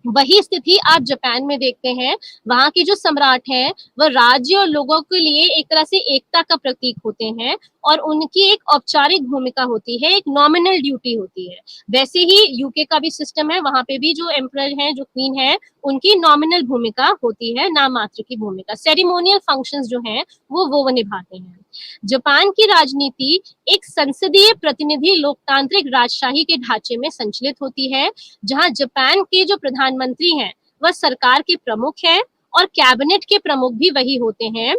वही स्थिति आप जापान में देखते हैं। वहां के जो सम्राट हैं वह राज्य और लोगों के लिए एक तरह से एकता का प्रतीक होते हैं और उनकी एक औपचारिक भूमिका होती है, एक नॉमिनल ड्यूटी होती है। वैसे ही यूके का भी सिस्टम है, वहां पे भी जो एम्परर हैं, जो क्वीन है, उनकी नॉमिनल भूमिका होती है, नाम मात्र की भूमिका। सेरिमोनियल फंक्शंस जो हैं वो निभाते हैं। जापान की राजनीति एक संसदीय प्रतिनिधि लोकतांत्रिक राजशाही के ढांचे में संचालित होती है, जहां जापान के जो प्रधानमंत्री हैं वह सरकार के प्रमुख हैं और कैबिनेट के प्रमुख भी वही होते हैं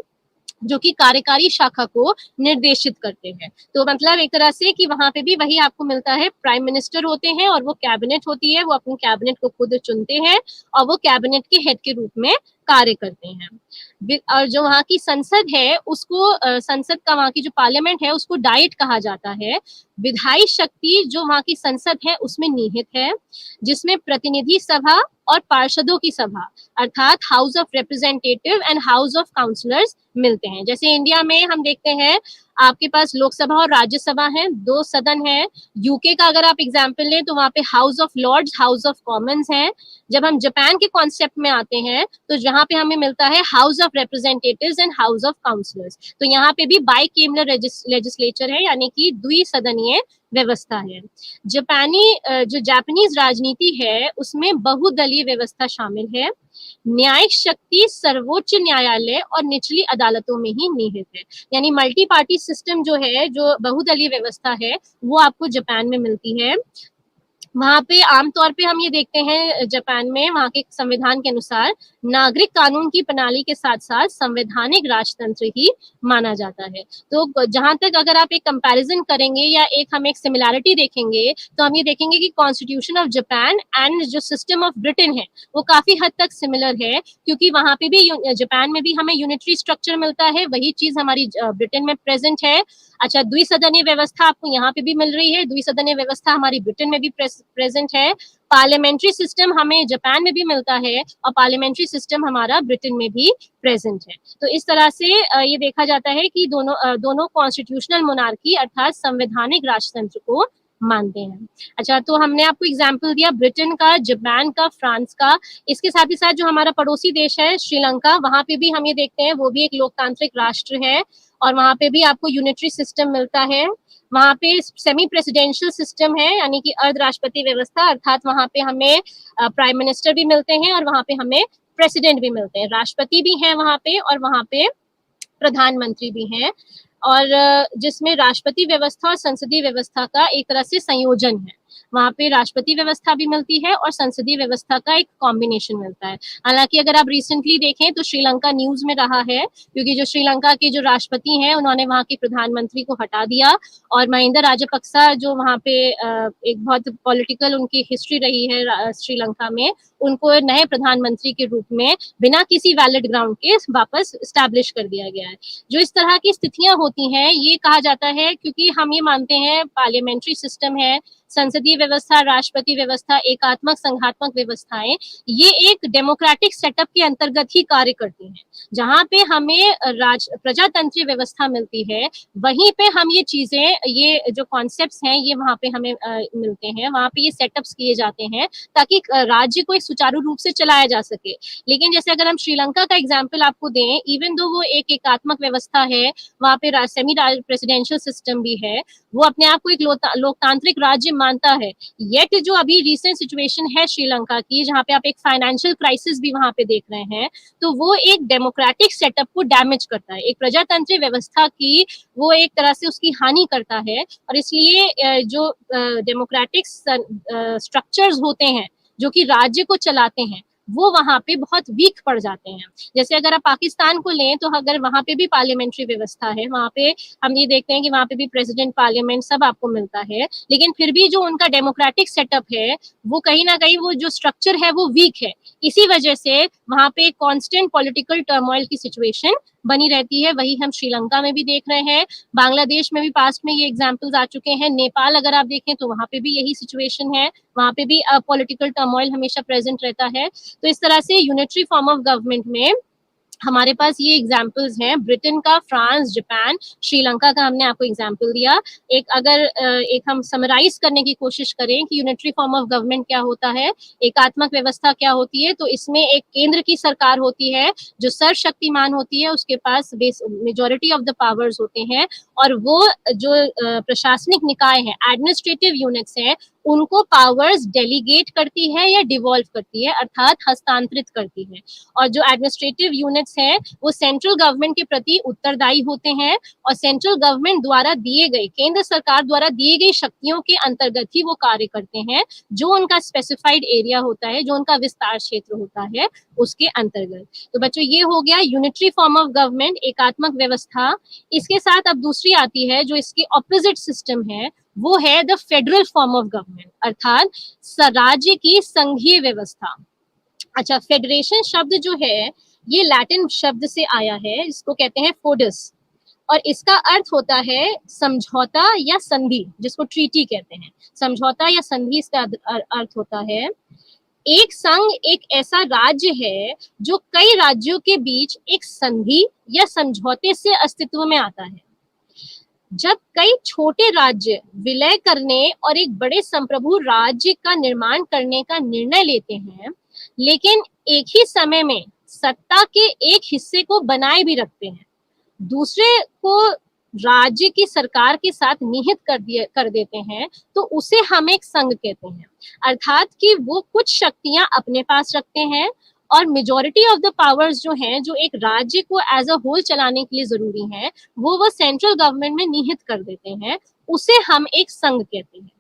जो कि कार्यकारी शाखा को निर्देशित करते हैं। तो मतलब एक तरह से कि वहां पे भी वही आपको मिलता है, प्राइम मिनिस्टर होते हैं और वो कैबिनेट होती है, वो अपनी कैबिनेट को खुद चुनते हैं और वो कैबिनेट के हेड के रूप में कार्य करते हैं। और जो वहाँ की संसद है उसको संसद का, वहाँ की जो पार्लियामेंट है उसको डाइट कहा जाता है। विधायी शक्ति जो वहाँ की संसद है उसमें निहित है, जिसमें प्रतिनिधि सभा और पार्षदों की सभा अर्थात House of Representative and House of Councillors मिलते हैं। जैसे इंडिया में हम देखते हैं आपके पास लोकसभा और राज्यसभा है, 2 सदन है। यूके का अगर आप एग्जाम्पल लें तो वहाँ पे House of Lords, House of Commons है। जब हम जापान के कॉन्सेप्ट में आते हैं तो जहाँ पे हमें मिलता है House of Representatives and House of Councillors. तो यहाँ पे भी बाइकेमरल लेजिस्लेचर है, यानी कि द्विसदनीय व्यवस्था है। जो जापानीज राजनीति है उसमें बहुदलीय व्यवस्था शामिल है। न्यायिक शक्ति सर्वोच्च न्यायालय और निचली अदालतों में ही निहित है, यानी मल्टी पार्टी सिस्टम जो है, जो बहुदलीय व्यवस्था है, वो आपको जापान में मिलती है। वहां पे आमतौर पे हम ये देखते हैं जापान में, वहां के संविधान के अनुसार नागरिक कानून की प्रणाली के साथ साथ संवैधानिक राजतंत्र ही माना जाता है। तो जहां तक अगर आप एक कंपैरिजन करेंगे या हम एक सिमिलैरिटी देखेंगे तो हम ये देखेंगे कि कॉन्स्टिट्यूशन ऑफ जापान एंड जो सिस्टम ऑफ ब्रिटेन है वो काफी हद तक सिमिलर है, क्योंकि वहां पे भी जापान में भी हमें यूनिटरी स्ट्रक्चर मिलता है, वही चीज हमारी ब्रिटेन में प्रेजेंट है। अच्छा, द्विसदनीय व्यवस्था आपको यहाँ पे भी मिल रही है, द्विसदनीय व्यवस्था हमारी ब्रिटेन में भी प्रेजेंट है। पार्लियामेंट्री सिस्टम हमें जापान में भी मिलता है और पार्लियामेंट्री सिस्टम हमारा ब्रिटेन में भी प्रेजेंट है। तो इस तरह से ये देखा जाता है कि दोनों कॉन्स्टिट्यूशनल मोनार्की अर्थात संवैधानिक राजतंत्र को मानते हैं। अच्छा, तो हमने आपको एग्जाम्पल दिया ब्रिटेन का, जापान का, फ्रांस का। इसके साथ ही साथ जो हमारा पड़ोसी देश है श्रीलंका, वहां पे भी हम ये देखते हैं वो भी एक लोकतांत्रिक राष्ट्र है और वहां पे भी आपको यूनिटरी सिस्टम मिलता है। वहां पे सेमी प्रेसिडेंशियल सिस्टम है, यानी कि अर्ध राष्ट्रपति व्यवस्था, अर्थात वहां पे हमें प्राइम मिनिस्टर भी मिलते हैं और वहां पे हमें प्रेसिडेंट भी मिलते हैं, राष्ट्रपति भी हैं वहां पे और वहां पे प्रधानमंत्री भी हैं। और जिसमें राष्ट्रपति व्यवस्था और संसदीय व्यवस्था का एक तरह से संयोजन है। वहां पे राष्ट्रपति व्यवस्था भी मिलती है और संसदीय व्यवस्था का एक कॉम्बिनेशन मिलता है। हालांकि अगर आप रिसेंटली देखें तो श्रीलंका न्यूज में रहा है, क्योंकि जो श्रीलंका के जो राष्ट्रपति हैं उन्होंने वहां के प्रधानमंत्री को हटा दिया और महिंदा राजपक्सा जो वहां पे एक बहुत पॉलिटिकल उनकी हिस्ट्री रही है श्रीलंका में, उनको नए प्रधानमंत्री के रूप में बिना किसी वैलिड ग्राउंड के वापस स्टैब्लिश कर दिया गया है। जो इस तरह की स्थितियां होती हैं, ये कहा जाता है क्योंकि हम ये मानते हैं पार्लियामेंट्री सिस्टम है, संसदीय व्यवस्था, राष्ट्रपति व्यवस्था, एकात्मक संघात्मक व्यवस्थाएं, ये एक डेमोक्रेटिक सेटअप के अंतर्गत ही कार्य करती हैं। जहां पे हमें प्रजातंत्रीय व्यवस्था मिलती है, वहीं पे हम ये चीजें, ये जो कॉन्सेप्ट्स हैं, ये वहां पे हमें मिलते हैं, वहां पे ये सेटअप्स किए जाते हैं ताकि राज्य को एक सुचारू रूप से चलाया जा सके। लेकिन जैसे अगर हम श्रीलंका का एग्जाम्पल आपको दें, इवन दो वो एक एकात्मक व्यवस्था है, वहां पे सेमी प्रेसिडेंशियल सिस्टम भी है, वो अपने आप को एक लोकतांत्रिक राज्य मानता है, येट जो अभी रिसेंट सिचुएशन है श्रीलंका की, जहाँ पे आप एक फाइनेंशियल क्राइसिस भी वहां पे देख रहे हैं, तो वो एक डेमोक्रेटिक सेटअप को डैमेज करता है, एक प्रजातंत्रीय व्यवस्था की वो एक तरह से उसकी हानि करता है। और इसलिए जो डेमोक्रेटिक स्ट्रक्चर्स होते हैं जो कि राज्य को चलाते हैं, वो वहां पे बहुत वीक पड़ जाते हैं। जैसे अगर आप पाकिस्तान को लें, तो अगर वहां पे भी पार्लियामेंट्री व्यवस्था है, वहां पे हम ये देखते हैं कि वहां पे भी प्रेसिडेंट, पार्लियामेंट सब आपको मिलता है, लेकिन फिर भी जो उनका डेमोक्रेटिक सेटअप है, वो कहीं ना कहीं वो जो स्ट्रक्चर है वो वीक है। इसी वजह से वहां पे कांस्टेंट पॉलिटिकल टर्मोइल की सिचुएशन बनी रहती है। वही हम श्रीलंका में भी देख रहे हैं, बांग्लादेश में भी पास्ट में ये एग्जाम्पल्स आ चुके हैं, नेपाल अगर आप देखें तो वहां पे भी यही सिचुएशन है, वहां पे भी पॉलिटिकल टर्मोइल हमेशा प्रेजेंट रहता है। तो इस तरह से यूनिटरी फॉर्म ऑफ गवर्नमेंट में हमारे पास ये एग्जाम्पल्स हैं, ब्रिटेन का, फ्रांस, जापान, श्रीलंका का हमने आपको एग्जाम्पल दिया। एक अगर एक हम समराइज करने की कोशिश करें कि यूनिटरी फॉर्म ऑफ गवर्नमेंट क्या होता है, एकात्मक व्यवस्था क्या होती है, तो इसमें एक केंद्र की सरकार होती है जो सर्वशक्तिमान होती है, उसके पास मेजोरिटी ऑफ द पावर्स होते हैं, और वो जो प्रशासनिक निकाय है, एडमिनिस्ट्रेटिव यूनिट्स हैं, उनको पावर्स डेलीगेट करती है या डिवॉल्व करती है, अर्थात हस्तांतरित करती है। और जो एडमिनिस्ट्रेटिव यूनिट्स हैं, वो सेंट्रल गवर्नमेंट के प्रति उत्तरदायी होते हैं, और सेंट्रल गवर्नमेंट द्वारा दिए गए, केंद्र सरकार द्वारा दिए गई शक्तियों के अंतर्गत ही वो कार्य करते हैं, जो उनका स्पेसिफाइड एरिया होता है, जो उनका विस्तार क्षेत्र होता है, उसके अंतर्गत। तो बच्चों, ये हो गया यूनिटरी फॉर्म ऑफ गवर्नमेंट, एकात्मक व्यवस्था। इसके साथ अब दूसरी आती है जो इसके ऑपोजिट सिस्टम है, वो है the federal form of government, अर्थात राज्य की संघीय व्यवस्था। अच्छा, फेडरेशन शब्द जो है ये लैटिन शब्द से आया है, इसको कहते हैं फोडस, और इसका अर्थ होता है समझौता या संधि, जिसको ट्रीटी कहते हैं। समझौता या संधि इसका अर्थ होता है। एक संघ एक ऐसा राज्य है जो कई राज्यों के बीच एक संधि या समझौते से अस्तित्व में आता है। जब कई छोटे राज्य विलय करने और एक बड़े संप्रभु राज्य का निर्माण करने का निर्णय लेते हैं, लेकिन एक ही समय में सत्ता के एक हिस्से को बनाए भी रखते हैं, दूसरे को राज्य की सरकार के साथ निहित कर देते हैं, तो उसे हम एक संघ कहते हैं। अर्थात कि वो कुछ शक्तियां अपने पास रखते हैं और मेजॉरिटी ऑफ द पावर्स जो हैं, जो एक राज्य को एज अ होल चलाने के लिए जरूरी हैं, वो सेंट्रल गवर्नमेंट में निहित कर देते हैं, उसे हम एक संघ कहते हैं।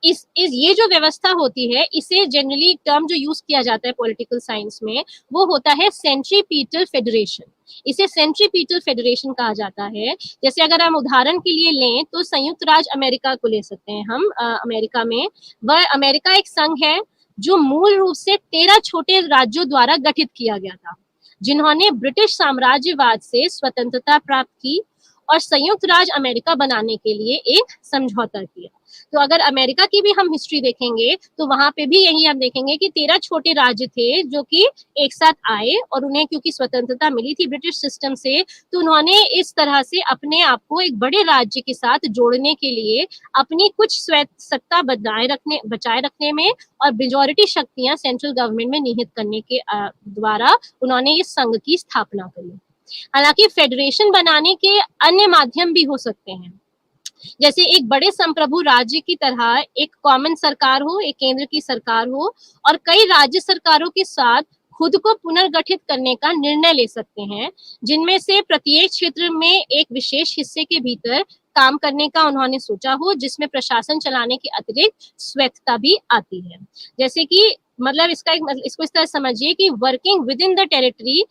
इस ये जो व्यवस्था होती है, इसे जनरली टर्म जो यूज किया जाता है पॉलिटिकल साइंस में, वो होता है सेंट्रीपीटल फेडरेशन। इसे सेंट्रीपीटल फेडरेशन कहा जाता है। जैसे अगर हम उदाहरण के लिए लें तो संयुक्त राज्य अमेरिका को ले सकते हैं हम। अमेरिका में, वह अमेरिका एक संघ है जो मूल रूप से 13 छोटे राज्यों द्वारा गठित किया गया था, जिन्होंने ब्रिटिश साम्राज्यवाद से स्वतंत्रता प्राप्त की और संयुक्त राज्य अमेरिका बनाने के लिए एक समझौता किया। तो अगर अमेरिका की भी हम हिस्ट्री देखेंगे तो वहां पे भी यही हम देखेंगे कि 13 छोटे राज्य थे जो कि एक साथ आए, और उन्हें क्योंकि स्वतंत्रता मिली थी ब्रिटिश सिस्टम से, तो उन्होंने इस तरह से अपने आप को एक बड़े राज्य के साथ जोड़ने के लिए अपनी कुछ सत्ता बचाए रखने में और मेजॉरिटी शक्तियां सेंट्रल गवर्नमेंट में निहित करने के द्वारा उन्होंने इस संघ की स्थापना करी। हालांकि फेडरेशन बनाने के अन्य माध्यम भी हो सकते हैं, जैसे एक बड़े संप्रभु राज्य की तरह एक कॉमन सरकार हो, एक केंद्र की सरकार हो, और कई राज्य सरकारों के साथ खुद को पुनर्गठित करने का निर्णय ले सकते हैं, जिनमें से प्रत्येक क्षेत्र में एक विशेष हिस्से के भीतर काम करने का उन्होंने सोचा हो, जिसमें प्रशासन चलाने की अतिरिक्त स्वायत्तता भी आती है। जैसे कि मतलब इसको इस तरह समझिए कि working with in the territory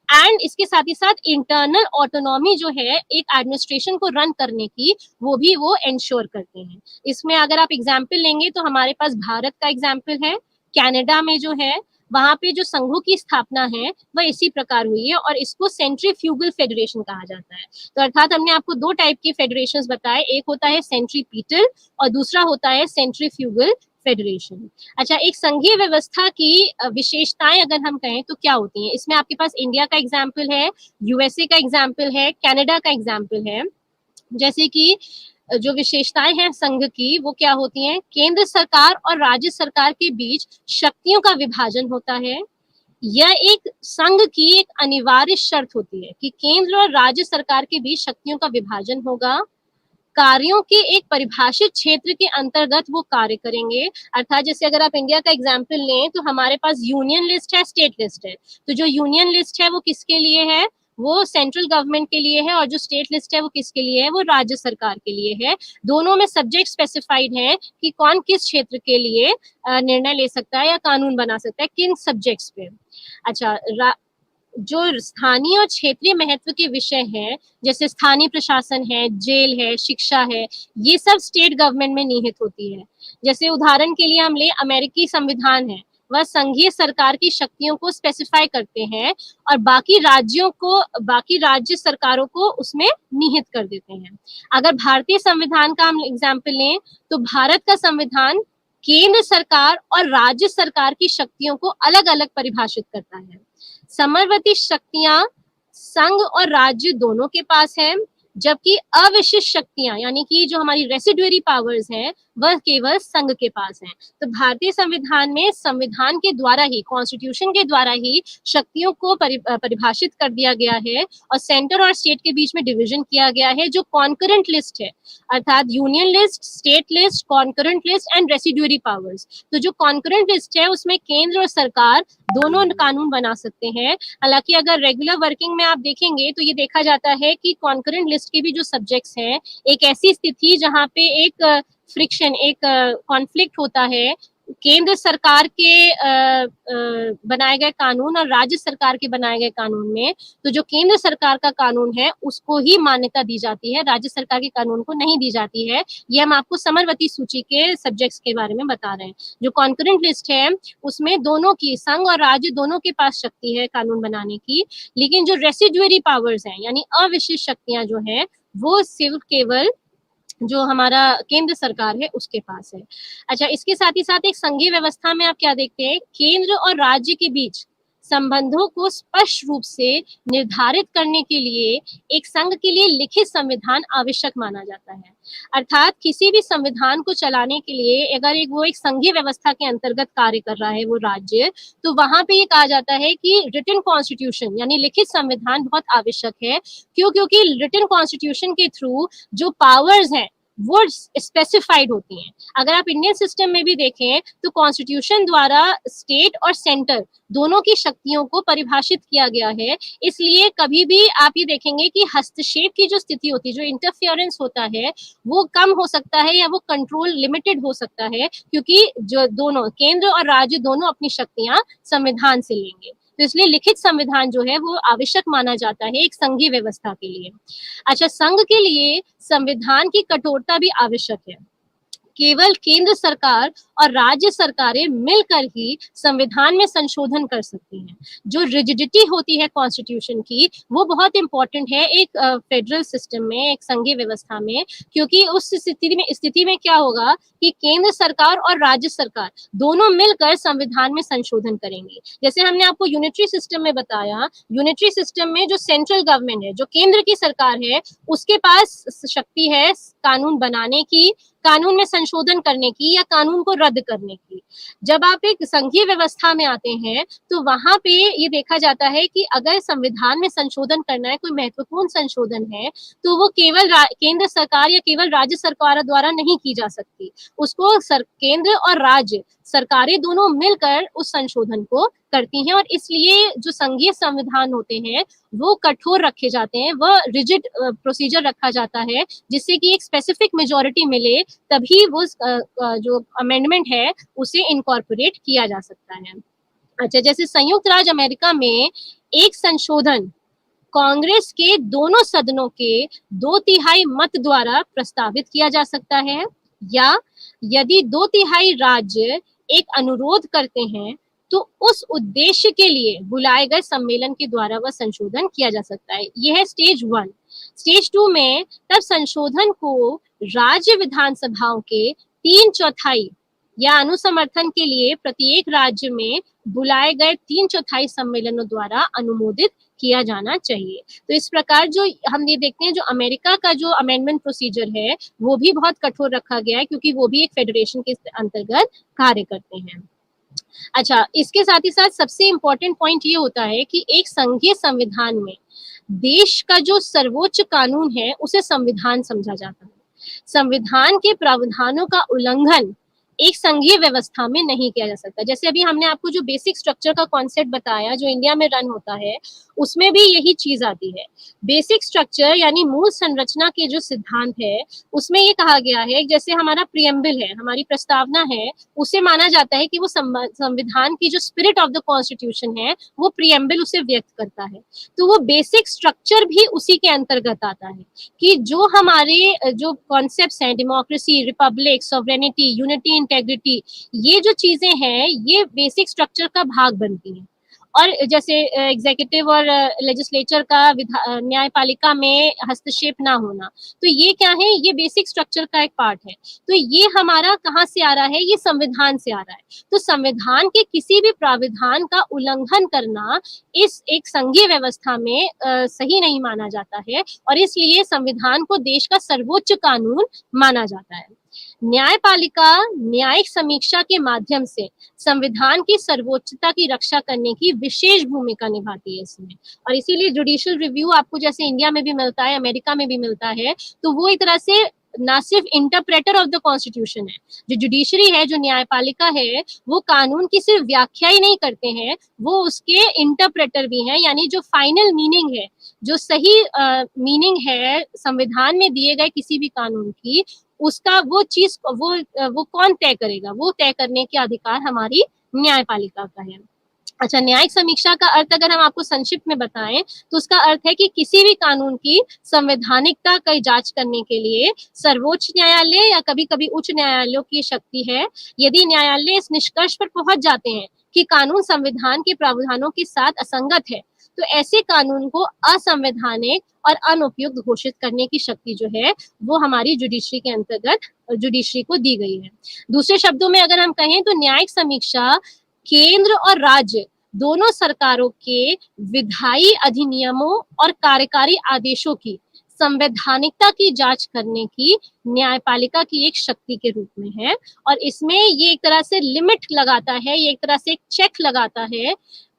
and इसके साथ ही साथ इंटरनल ऑटोनॉमी जो है एक एडमिनिस्ट्रेशन को रन करने की, वो इंश्योर करते हैं। इसमें अगर आप एग्जाम्पल लेंगे तो हमारे पास भारत का एग्जाम्पल है, कनाडा में जो है वहां पे जो संघों की स्थापना है वह इसी प्रकार हुई है और इसको सेंट्रीफ्यूगल फेडरेशन कहा जाता है। तो अर्थात हमने आपको दो टाइप के फेडरेशंस बताए, एक होता है सेंट्रीपीटल और दूसरा होता है सेंट्रीफ्यूगल फेडरेशन। अच्छा, एक संघीय व्यवस्था की विशेषताएं अगर हम कहें तो क्या होती हैं? इसमें आपके पास इंडिया का एग्जाम्पल है, यूएसए का एग्जाम्पल है, कनाडा का एग्जाम्पल है। जैसे कि जो विशेषताएं हैं संघ की वो क्या होती हैं? केंद्र सरकार और राज्य सरकार के बीच शक्तियों का विभाजन होता है। यह एक संघ की एक अनिवार्य शर्त होती है कि केंद्र और राज्य सरकार के बीच शक्तियों का विभाजन होगा। कार्यों के एक परिभाषित क्षेत्र के अंतर्गत वो कार्य करेंगे। अर्थात जैसे अगर आप इंडिया का एग्जाम्पल लें तो हमारे पास यूनियन लिस्ट है, स्टेट लिस्ट है। तो जो यूनियन लिस्ट है वो किसके लिए है? वो सेंट्रल गवर्नमेंट के लिए है, और जो स्टेट लिस्ट है वो किसके लिए है? वो राज्य सरकार के लिए है। दोनों में सब्जेक्ट स्पेसिफाइड है कि कौन किस क्षेत्र के लिए निर्णय ले सकता है या कानून बना सकता है, किन सब्जेक्ट्स पे। अच्छा, जो स्थानीय और क्षेत्रीय महत्व के विषय हैं, जैसे स्थानीय प्रशासन है, जेल है, शिक्षा है, ये सब स्टेट गवर्नमेंट में निहित होती है। जैसे उदाहरण के लिए हम ले अमेरिकी संविधान है, वह संघीय सरकार की शक्तियों को स्पेसिफाई करते हैं और बाकी राज्यों को, बाकी राज्य सरकारों को उसमें निहित कर देते हैं। अगर भारतीय संविधान का हम एग्जाम्पल लें तो भारत का संविधान केंद्र सरकार और राज्य सरकार की शक्तियों को अलग अलग परिभाषित करता है। समवर्ती शक्तियां संघ और राज्य दोनों के पास है, जबकि अविशिष्ट शक्तियां यानी कि जो हमारी रेसिडुअरी पावर्स हैं वह केवल संघ के पास हैं। तो भारतीय संविधान में संविधान के द्वारा ही, कॉन्स्टिट्यूशन के द्वारा ही शक्तियों को परिभाषित कर दिया गया है और सेंटर और स्टेट के बीच में डिवीजन किया गया है, जो कॉन्करेंट लिस्ट है, अर्थात union list, state list, concurrent list and residuary powers. तो जो कॉन्करेंट लिस्ट है उसमें केंद्र और सरकार दोनों कानून बना सकते हैं। हालांकि अगर रेगुलर वर्किंग में आप देखेंगे तो ये देखा जाता है कि कॉन्करेंट लिस्ट के भी जो सब्जेक्ट्स हैं, एक ऐसी स्थिति जहाँ पे एक फ्रिक्शन, एक कॉन्फ्लिक्ट होता है केंद्र सरकार के बनाए गए कानून और राज्य सरकार के बनाए गए कानून में, तो जो केंद्र सरकार का कानून है उसको ही मान्यता दी जाती है, राज्य सरकार के कानून को नहीं दी जाती है। ये हम आपको समवर्ती सूची के सब्जेक्ट्स के बारे में बता रहे हैं। जो कॉन्करेंट लिस्ट है उसमें दोनों की, संघ और राज्य दोनों के पास शक्ति है कानून बनाने की, लेकिन जो रेसिडुअरी पावर्स हैं यानी अविशिष्ट शक्तियां जो हैं वो सिर्फ केवल जो हमारा केंद्र सरकार है उसके पास है। अच्छा, इसके साथ ही साथ एक संघीय व्यवस्था में आप क्या देखते हैं? केंद्र और राज्य के बीच संबंधों को स्पष्ट रूप से निर्धारित करने के लिए एक संघ के लिए लिखित संविधान आवश्यक माना जाता है। अर्थात किसी भी संविधान को चलाने के लिए अगर वो एक संघीय व्यवस्था के अंतर्गत कार्य कर रहा है वो राज्य, तो वहां पे ये कहा जाता है कि रिटन कॉन्स्टिट्यूशन यानी लिखित संविधान बहुत आवश्यक है। क्यों? क्योंकि रिटन कॉन्स्टिट्यूशन के थ्रू जो पावर्स हैं वो स्पेसिफाइड होती हैं। अगर आप इंडियन सिस्टम में भी देखें तो कॉन्स्टिट्यूशन द्वारा स्टेट और सेंटर दोनों की शक्तियों को परिभाषित किया गया है। इसलिए कभी भी आप ये देखेंगे कि हस्तक्षेप की जो स्थिति होती है, जो इंटरफियरेंस होता है, वो कम हो सकता है या वो कंट्रोल लिमिटेड हो सकता है, क्योंकि जो दोनों केंद्र और राज्य दोनों अपनी शक्तियां संविधान से लेंगे। तो इसलिए लिखित संविधान जो है वो आवश्यक माना जाता है एक संघीय व्यवस्था के लिए। अच्छा, संघ के लिए संविधान की कठोरता भी आवश्यक है। केवल केंद्र सरकार और राज्य सरकारें मिलकर ही संविधान में संशोधन कर सकती हैं। जो रिजिडिटी होती है कॉन्स्टिट्यूशन की वो बहुत इंपॉर्टेंट है एक फेडरल सिस्टम में, एक संघीय व्यवस्था में, क्योंकि उस स्थिति में क्या होगा कि केंद्र सरकार और राज्य सरकार दोनों मिलकर संविधान में संशोधन करेंगी। जैसे हमने आपको यूनिटरी सिस्टम में बताया, यूनिटरी सिस्टम में जो सेंट्रल गवर्नमेंट है, जो केंद्र की सरकार है, उसके पास शक्ति है कानून बनाने की, कानून में संशोधन करने की या कानून को रद्द करने की। जब आप एक संघीय व्यवस्था में आते हैं तो वहां पे ये देखा जाता है कि अगर संविधान में संशोधन करना है, कोई महत्वपूर्ण संशोधन है, तो वो केवल केंद्र सरकार या केवल राज्य सरकार द्वारा नहीं की जा सकती। उसको केंद्र और राज्य सरकारें दोनों मिलकर उस संशोधन को करती हैं, और इसलिए जो संघीय संविधान होते हैं वो कठोर रखे जाते हैं, वह रिजिड प्रोसीजर रखा जाता है, जिससे कि एक स्पेसिफिक मेजॉरिटी मिले तभी वो जो अमेंडमेंट है उसे इनकॉर्पोरेट किया जा सकता है। अच्छा, जैसे संयुक्त राज्य अमेरिका में एक संशोधन कांग्रेस के दोनों सदनों के 2/3 मत द्वारा प्रस्तावित किया जा सकता है, या यदि 2/3 राज्य एक अनुरोध करते हैं तो उस उद्देश्य के लिए बुलाए गए सम्मेलन के द्वारा वह संशोधन किया जा सकता है। यह है स्टेज 1। स्टेज 2 में तब संशोधन को राज्य विधानसभाओं के 3/4 या अनुसमर्थन के लिए प्रत्येक राज्य में बुलाए गए 3/4 सम्मेलनों द्वारा अनुमोदित किया जाना चाहिए। तो इस प्रकार जो हम ये देखते हैं, जो अमेरिका का जो अमेंडमेंट प्रोसीजर है वो भी बहुत कठोर रखा गया है, क्योंकि वो भी एक फेडरेशन के अंतर्गत कार्य करते हैं। अच्छा, इसके साथ ही साथ सबसे इम्पोर्टेंट पॉइंट ये होता है कि एक संघीय संविधान में देश का जो सर्वोच्च कानून है उसे संविधान समझा जाता है। संविधान के प्रावधानों का उल्लंघन एक संघीय व्यवस्था में नहीं किया जा सकता। जैसे अभी हमने आपको जो बेसिक स्ट्रक्चर का कॉन्सेप्ट बताया जो इंडिया में रन होता है, उसमें भी यही चीज आती है। बेसिक स्ट्रक्चर यानी मूल संरचना के जो सिद्धांत है, उसमें ये कहा गया है, जैसे हमारा प्रियम्बल है, हमारी प्रस्तावना है, उसे माना जाता है कि वो संविधान की जो स्पिरिट ऑफ द कॉन्स्टिट्यूशन है वो प्रियम्बल उसे व्यक्त करता है। तो वो बेसिक स्ट्रक्चर भी उसी के अंतर्गत आता है कि जो हमारे जो कॉन्सेप्ट्स हैं, democracy, Republic, sovereignty, unity, integrity, ये जो चीजें हैं ये बेसिक स्ट्रक्चर का भाग बनती हैं। और जैसे एग्जीक्यूटिव और लेजिस्लेचर का न्यायपालिका में हस्तक्षेप ना होना, तो ये क्या है, ये बेसिक स्ट्रक्चर का एक पार्ट है। तो ये हमारा कहाँ से आ रहा है, ये संविधान से आ रहा है। तो संविधान के किसी भी प्राविधान का उल्लंघन करना इस एक संघीय व्यवस्था में सही नहीं माना जाता है, और इसलिए संविधान को देश का सर्वोच्च कानून माना जाता है। न्यायपालिका न्यायिक समीक्षा के माध्यम से संविधान की सर्वोच्चता की रक्षा करने की विशेष भूमिका निभाती है इसमें, और इसीलिए जुडिशियल रिव्यू आपको जैसे इंडिया में भी मिलता है, अमेरिका में भी मिलता है, तो वो एक तरह से ना सिर्फ इंटरप्रेटर ऑफ द कॉन्स्टिट्यूशन है, जो जुडिशरी है, जो न्यायपालिका है, वो कानून की सिर्फ व्याख्या ही नहीं करते हैं, वो उसके इंटरप्रेटर भी हैं, यानी जो फाइनल मीनिंग है, जो सही मीनिंग है संविधान में दिए गए किसी भी कानून की, उसका वो चीज वो कौन तय करेगा, वो तय करने के अधिकार हमारी न्यायपालिका का है। अच्छा, न्यायिक समीक्षा का अर्थ अगर हम आपको संक्षिप्त में बताएं तो उसका अर्थ है कि किसी भी कानून की संवैधानिकता का जांच करने के लिए सर्वोच्च न्यायालय या कभी कभी उच्च न्यायालयों की शक्ति है। यदि न्यायालय इस निष्कर्ष पर पहुंच जाते हैं कि कानून संविधान के प्रावधानों के साथ असंगत है, तो ऐसे कानून को असंवैधानिक और अनुपयुक्त घोषित करने की शक्ति जो है वो हमारी जुडिशरी के अंतर्गत जुडिशरी को दी गई है। दूसरे शब्दों में अगर हम कहें तो न्यायिक समीक्षा केंद्र और राज्य दोनों सरकारों के विधायी अधिनियमों और कार्यकारी आदेशों की संवैधानिकता की जांच करने की न्यायपालिका की एक शक्ति के रूप में है, और इसमें ये एक तरह से लिमिट लगाता है, ये एक तरह से एक चेक लगाता है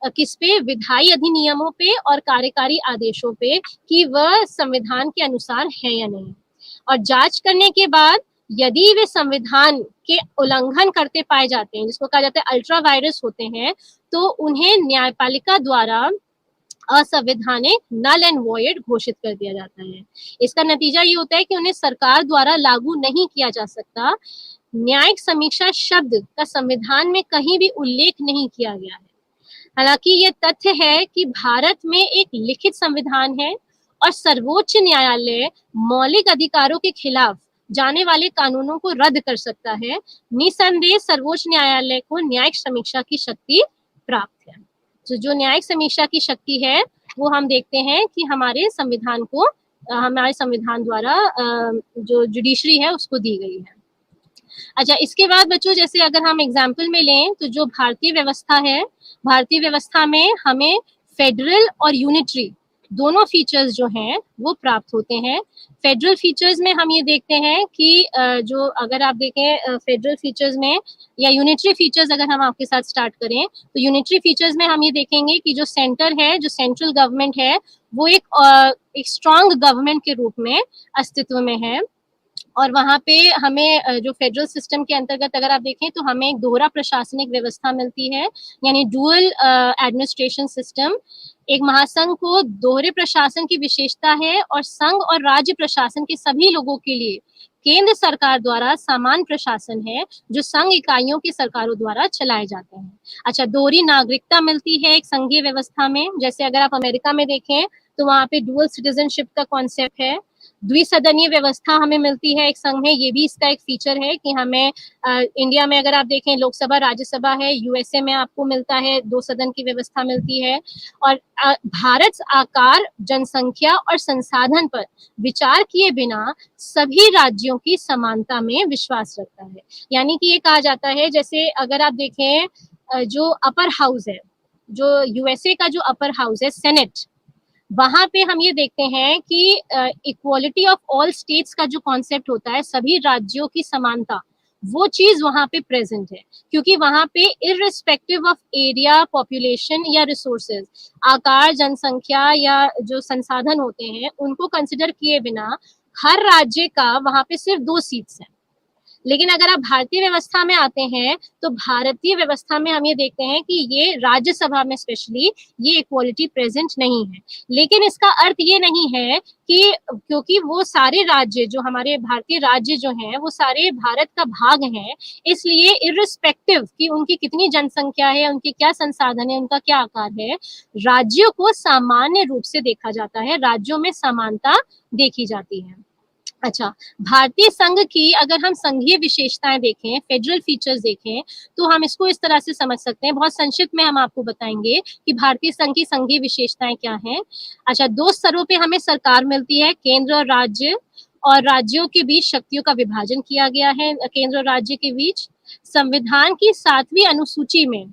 किस पे, विधायी अधिनियमों पे और कार्यकारी आदेशों पे कि वह संविधान के अनुसार है या नहीं। और जांच करने के बाद यदि वे संविधान के उल्लंघन करते पाए जाते हैं, जिसको कहा जाता है अल्ट्रा वायरस होते हैं, तो उन्हें न्यायपालिका द्वारा असंवैधानिक, नल एंड वॉइड घोषित कर दिया जाता है। इसका नतीजा ये होता है कि उन्हें सरकार द्वारा लागू नहीं किया जा सकता। न्यायिक समीक्षा शब्द का संविधान में कहीं भी उल्लेख नहीं किया गया है। हालांकि ये तथ्य है कि भारत में एक लिखित संविधान है और सर्वोच्च न्यायालय मौलिक अधिकारों के खिलाफ जाने वाले कानूनों को रद्द कर सकता है। निसंदेह सर्वोच्च न्यायालय को न्यायिक समीक्षा की शक्ति प्राप्त है। तो जो न्यायिक समीक्षा की शक्ति है वो हम देखते हैं कि हमारे संविधान को हमारे संविधान द्वारा जो जुडिशरी है उसको दी गई है। अच्छा, इसके बाद बच्चों जैसे अगर हम एग्जाम्पल में लें तो जो भारतीय व्यवस्था है, भारतीय व्यवस्था में हमें फेडरल और यूनिटरी दोनों फीचर्स जो हैं वो प्राप्त होते हैं। फेडरल फीचर्स में हम ये देखते हैं कि जो अगर आप देखें फेडरल फीचर्स में या यूनिटरी फीचर्स अगर हम आपके साथ स्टार्ट करें तो यूनिटरी फीचर्स में हम ये देखेंगे कि जो सेंटर है, जो सेंट्रल गवर्नमेंट है, वो एक स्ट्रॉन्ग गवर्नमेंट के रूप में अस्तित्व में है। और वहाँ पे हमें जो फेडरल सिस्टम के अंतर्गत अगर आप देखें तो हमें एक दोहरा प्रशासनिक व्यवस्था मिलती है, यानी डुअल एडमिनिस्ट्रेशन सिस्टम। एक महासंघ को दोहरे प्रशासन की विशेषता है और संघ और राज्य प्रशासन के सभी लोगों के लिए केंद्र सरकार द्वारा समान प्रशासन है जो संघ इकाइयों की सरकारों द्वारा चलाए जाते हैं। अच्छा, दोहरी नागरिकता मिलती है एक संघीय व्यवस्था में। जैसे अगर आप अमेरिका में देखें तो वहाँ पे डुअल सिटीजनशिप का कॉन्सेप्ट है। द्विसदनीय व्यवस्था हमें मिलती है एक संघ में, ये भी इसका एक फीचर है कि हमें इंडिया में अगर आप देखें लोकसभा राज्यसभा है, यूएसए में आपको मिलता है 2 सदन की व्यवस्था मिलती है। और भारत आकार, जनसंख्या और संसाधन पर विचार किए बिना सभी राज्यों की समानता में विश्वास रखता है। यानी कि ये कहा जाता है, जैसे अगर आप देखें जो अपर हाउस है, जो यूएसए का जो अपर हाउस है सेनेट, वहां पे हम ये देखते हैं कि इक्वालिटी ऑफ ऑल स्टेट्स का जो कॉन्सेप्ट होता है, सभी राज्यों की समानता, वो चीज वहां पे प्रेजेंट है। क्योंकि वहां पे इररिस्पेक्टिव ऑफ एरिया, पॉपुलेशन या रिसोर्सेज, आकार, जनसंख्या या जो संसाधन होते हैं, उनको कंसिडर किए बिना हर राज्य का वहां पे सिर्फ 2 सीट्स हैं। लेकिन अगर आप भारतीय व्यवस्था में आते हैं तो भारतीय व्यवस्था में हम ये देखते हैं कि ये राज्यसभा में स्पेशली ये इक्वालिटी प्रेजेंट नहीं है। लेकिन इसका अर्थ ये नहीं है कि क्योंकि वो सारे राज्य जो हमारे भारतीय राज्य जो हैं वो सारे भारत का भाग हैं, इसलिए इररिस्पेक्टिव कि उनकी कितनी जनसंख्या है, उनके क्या संसाधन है, उनका क्या आकार है, राज्यों को सामान्य रूप से देखा जाता है, राज्यों में समानता देखी जाती है। अच्छा, भारतीय संघ की अगर हम संघीय विशेषताएं देखें, फेडरल फीचर्स देखें, तो हम इसको इस तरह से समझ सकते हैं। बहुत संक्षिप्त में हम आपको बताएंगे कि भारतीय संघ की संघीय विशेषताएं क्या हैं। अच्छा, 2 स्तरों पे हमें सरकार मिलती है, केंद्र और राज्य, और राज्यों के बीच शक्तियों का विभाजन किया गया है केंद्र और राज्य के बीच। संविधान की 7वीं अनुसूची में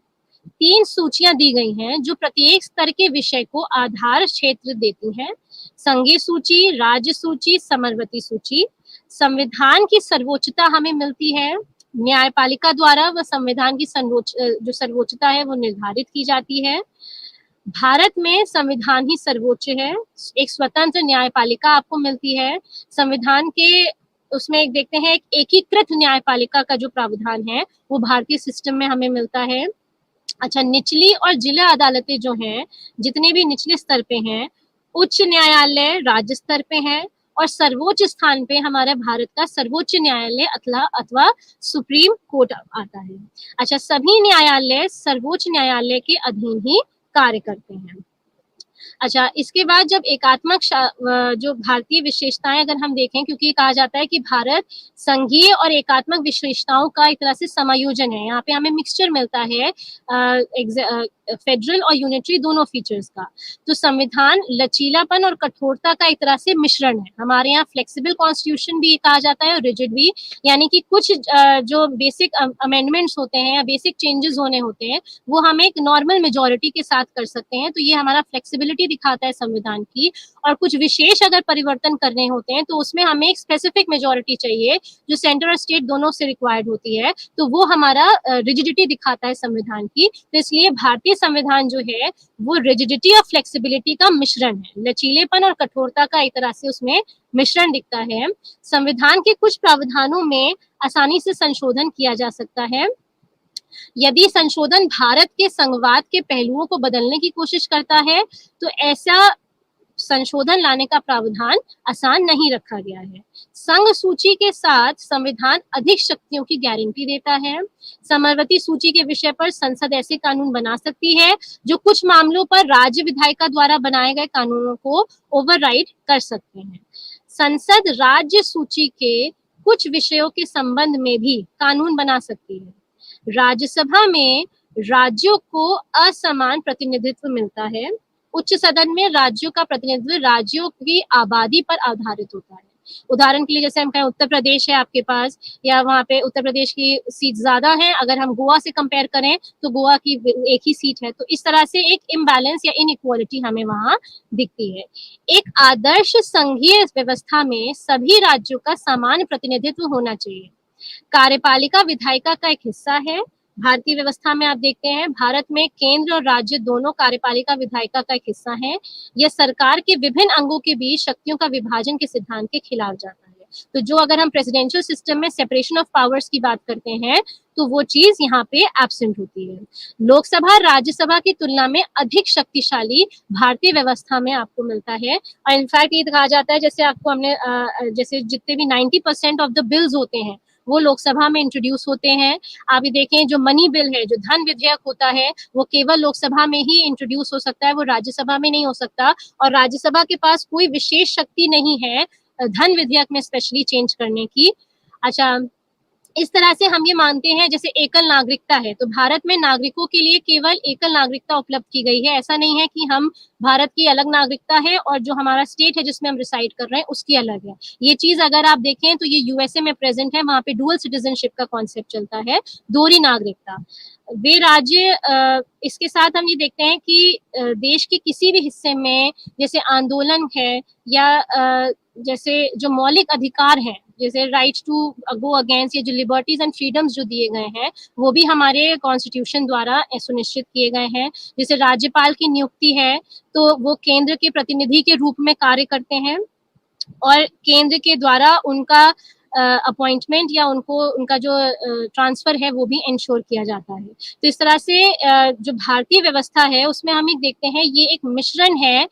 3 सूचियां दी गई हैं जो प्रत्येक स्तर के विषय को आधार क्षेत्र देती हैं। संघीय सूची, राज्य सूची, समवर्ती सूची। संविधान की सर्वोच्चता हमें मिलती है न्यायपालिका द्वारा, वह संविधान की जो सर्वोच्चता है वो निर्धारित की जाती है। भारत में संविधान ही सर्वोच्च है, एक स्वतंत्र न्यायपालिका आपको मिलती है। संविधान के उसमें एक देखते हैं, एक एकीकृत न्यायपालिका का जो प्रावधान है वो भारतीय सिस्टम में हमें मिलता है। अच्छा, निचली और जिला अदालतें जो हैं, जितने भी निचले स्तर पे हैं, उच्च न्यायालय राज्य स्तर पे हैं, और सर्वोच्च स्थान पे हमारे भारत का सर्वोच्च न्यायालय अथवा सुप्रीम कोर्ट आता है। अच्छा, सभी न्यायालय सर्वोच्च न्यायालय के अधीन ही कार्य करते हैं। अच्छा, इसके बाद जब एकात्मक जो भारतीय विशेषताएं अगर हम देखें, क्योंकि कहा जाता है कि भारत संघीय और एकात्मक विशेषताओं का एक तरह से समायोजन है, यहाँ पे हमें मिक्सचर मिलता है फेडरल और यूनिटरी दोनों फीचर्स का। तो संविधान लचीलापन और कठोरता का एक तरह से मिश्रण है। हमारे यहाँ फ्लेक्सिबल कॉन्स्टिट्यूशन भी कहा जाता है और रिजिड भी, यानी कि कुछ जो बेसिक अमेंडमेंट्स होते हैं या बेसिक चेंजेस होने होते हैं वो हम एक नॉर्मल मेजोरिटी के साथ कर सकते हैं। तो ये हमारा फ्लेक्सिबिलिटी दिखाता है संविधान की। और कुछ विशेष अगर परिवर्तन करने होते हैं तो उसमें हमें एक स्पेसिफिक मेजोरिटी चाहिए जो सेंटर और स्टेट दोनों से रिक्वायर्ड होती है, तो वो हमारा रिजिडिटी दिखाता है संविधान की। तो इसलिए भारतीय संविधान जो है वो रिजिडिटी और फ्लेक्सिबिलिटी का मिश्रण है, लचीलेपन और कठोरता का एक तरह से उसमें मिश्रण दिखता है। संविधान के कुछ प्रावधानों में आसानी से संशोधन किया जा सकता है। यदि संशोधन भारत के संघवाद के पहलुओं को बदलने की कोशिश करता है तो ऐसा संशोधन लाने का प्रावधान आसान नहीं रखा गया है। संघ सूची के साथ संविधान अधिक शक्तियों की गारंटी देता है। समवर्ती सूची के विषय पर संसद ऐसे कानून बना सकती है जो कुछ मामलों पर राज्य विधायिका द्वारा बनाए गए कानूनों को ओवरराइड कर सकते हैं। संसद राज्य सूची के कुछ विषयों के संबंध में भी कानून बना सकती है। राज्यसभा में राज्यों को असमान प्रतिनिधित्व मिलता है। उच्च सदन में राज्यों का प्रतिनिधित्व राज्यों की आबादी पर आधारित होता है। उदाहरण के लिए जैसे हम कहें उत्तर प्रदेश है आपके पास, या वहाँ पे उत्तर प्रदेश की सीट ज्यादा है, अगर हम गोवा से कंपेयर करें तो गोवा की एक ही सीट है। तो इस तरह से एक इम्बैलेंस या इनइक्वालिटी हमें वहाँ दिखती है। एक आदर्श संघीय व्यवस्था में सभी राज्यों का समान प्रतिनिधित्व होना चाहिए। कार्यपालिका विधायिका का एक हिस्सा है। भारतीय व्यवस्था में आप देखते हैं भारत में केंद्र और राज्य दोनों कार्यपालिका विधायिका का एक हिस्सा है। यह सरकार के विभिन्न अंगों के बीच शक्तियों का विभाजन के सिद्धांत के खिलाफ जाता है। तो जो अगर हम प्रेसिडेंशियल सिस्टम में सेपरेशन ऑफ पावर्स की बात करते हैं तो वो चीज यहाँ पे एब्सेंट होती है। लोकसभा राज्यसभा की तुलना में अधिक शक्तिशाली भारतीय व्यवस्था में आपको मिलता है। और इनफैक्ट ये कहा जाता है, जैसे आपको हमने जैसे जितने भी 90% ऑफ द बिल्स होते हैं वो लोकसभा में इंट्रोड्यूस होते हैं। आप ये देखें जो मनी बिल है, जो धन विधेयक होता है, वो केवल लोकसभा में ही इंट्रोड्यूस हो सकता है, वो राज्यसभा में नहीं हो सकता। और राज्यसभा के पास कोई विशेष शक्ति नहीं है धन विधेयक में स्पेशली चेंज करने की। अच्छा, इस तरह से हम ये मानते हैं जैसे एकल नागरिकता है, तो भारत में नागरिकों के लिए केवल एकल नागरिकता उपलब्ध की गई है। ऐसा नहीं है कि हम भारत की अलग नागरिकता है और जो हमारा स्टेट है जिसमें हम रिसाइड कर रहे हैं उसकी अलग है। ये चीज अगर आप देखें तो ये यूएसए में प्रेजेंट है, वहां पे डुअल सिटीजनशिप का कॉन्सेप्ट चलता है, दोहरी नागरिकता। वे राज्य इसके साथ हम ये देखते हैं कि देश के किसी भी हिस्से में जैसे आंदोलन है या जैसे जो मौलिक अधिकार हैं, जैसे राइट टू गो अगेंस्ट, ये जो लिबर्टीज एंड फ्रीडम्स जो दिए गए हैं वो भी हमारे कॉन्स्टिट्यूशन द्वारा सुनिश्चित किए गए हैं। जैसे राज्यपाल की नियुक्ति है तो वो केंद्र के प्रतिनिधि के रूप में कार्य करते हैं और केंद्र के द्वारा उनका अपॉइंटमेंट या उनका जो ट्रांसफर है वो भी इंश्योर किया जाता है। तो इस तरह से जो भारतीय व्यवस्था है उसमें हम एक देखते हैं ये एक मिश्रण है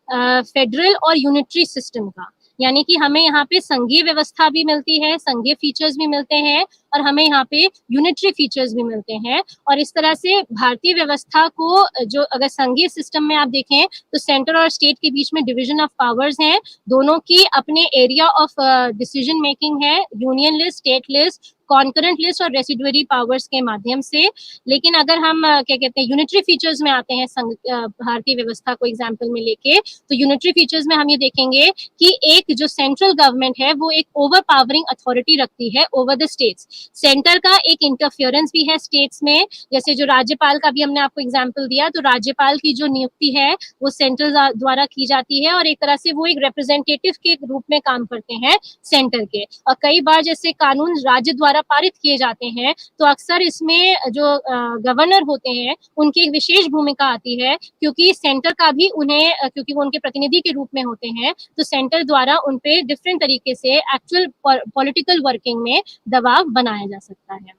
फेडरल और यूनिटरी सिस्टम का, यानी कि हमें यहाँ पे संघीय व्यवस्था भी मिलती है, संघीय फीचर्स भी मिलते हैं और हमें यहाँ पे यूनिटरी फीचर्स भी मिलते हैं। और इस तरह से भारतीय व्यवस्था को जो अगर संघीय सिस्टम में आप देखें तो सेंटर और स्टेट के बीच में डिवीजन ऑफ पावर्स हैं, दोनों की अपने एरिया ऑफ डिसीजन मेकिंग है, union list, state list, concurrent list और रेसिडुअरी पावर्स के माध्यम से। लेकिन अगर हम क्या कहते हैं यूनिटरी फीचर्स में आते हैं भारतीय व्यवस्था को एग्जाम्पल में लेके, तो यूनिटरी फीचर्स में हम ये देखेंगे कि एक जो सेंट्रल गवर्नमेंट है वो एक ओवर पावरिंग अथॉरिटी रखती है ओवर द स्टेट्स। सेंटर का एक इंटरफियरेंस भी है स्टेट्स में, जैसे जो राज्यपाल का भी हमने आपको एग्जाम्पल दिया, तो राज्यपाल की जो नियुक्ति है वो सेंटर द्वारा की जाती है और एक तरह से वो एक रिप्रेजेंटेटिव के रूप में काम करते हैं सेंटर के। और कई बार जैसे कानून राज्य द्वारा पारित किए जाते हैं तो अक्सर इसमें जो गवर्नर होते हैं उनकी एक विशेष भूमिका आती है, क्योंकि सेंटर का भी उन्हें, क्योंकि वो उनके प्रतिनिधि के रूप में होते हैं, तो सेंटर द्वारा उन पे डिफरेंट तरीके से एक्चुअल पॉलिटिकल वर्किंग में दबाव बनाया जा सकता है।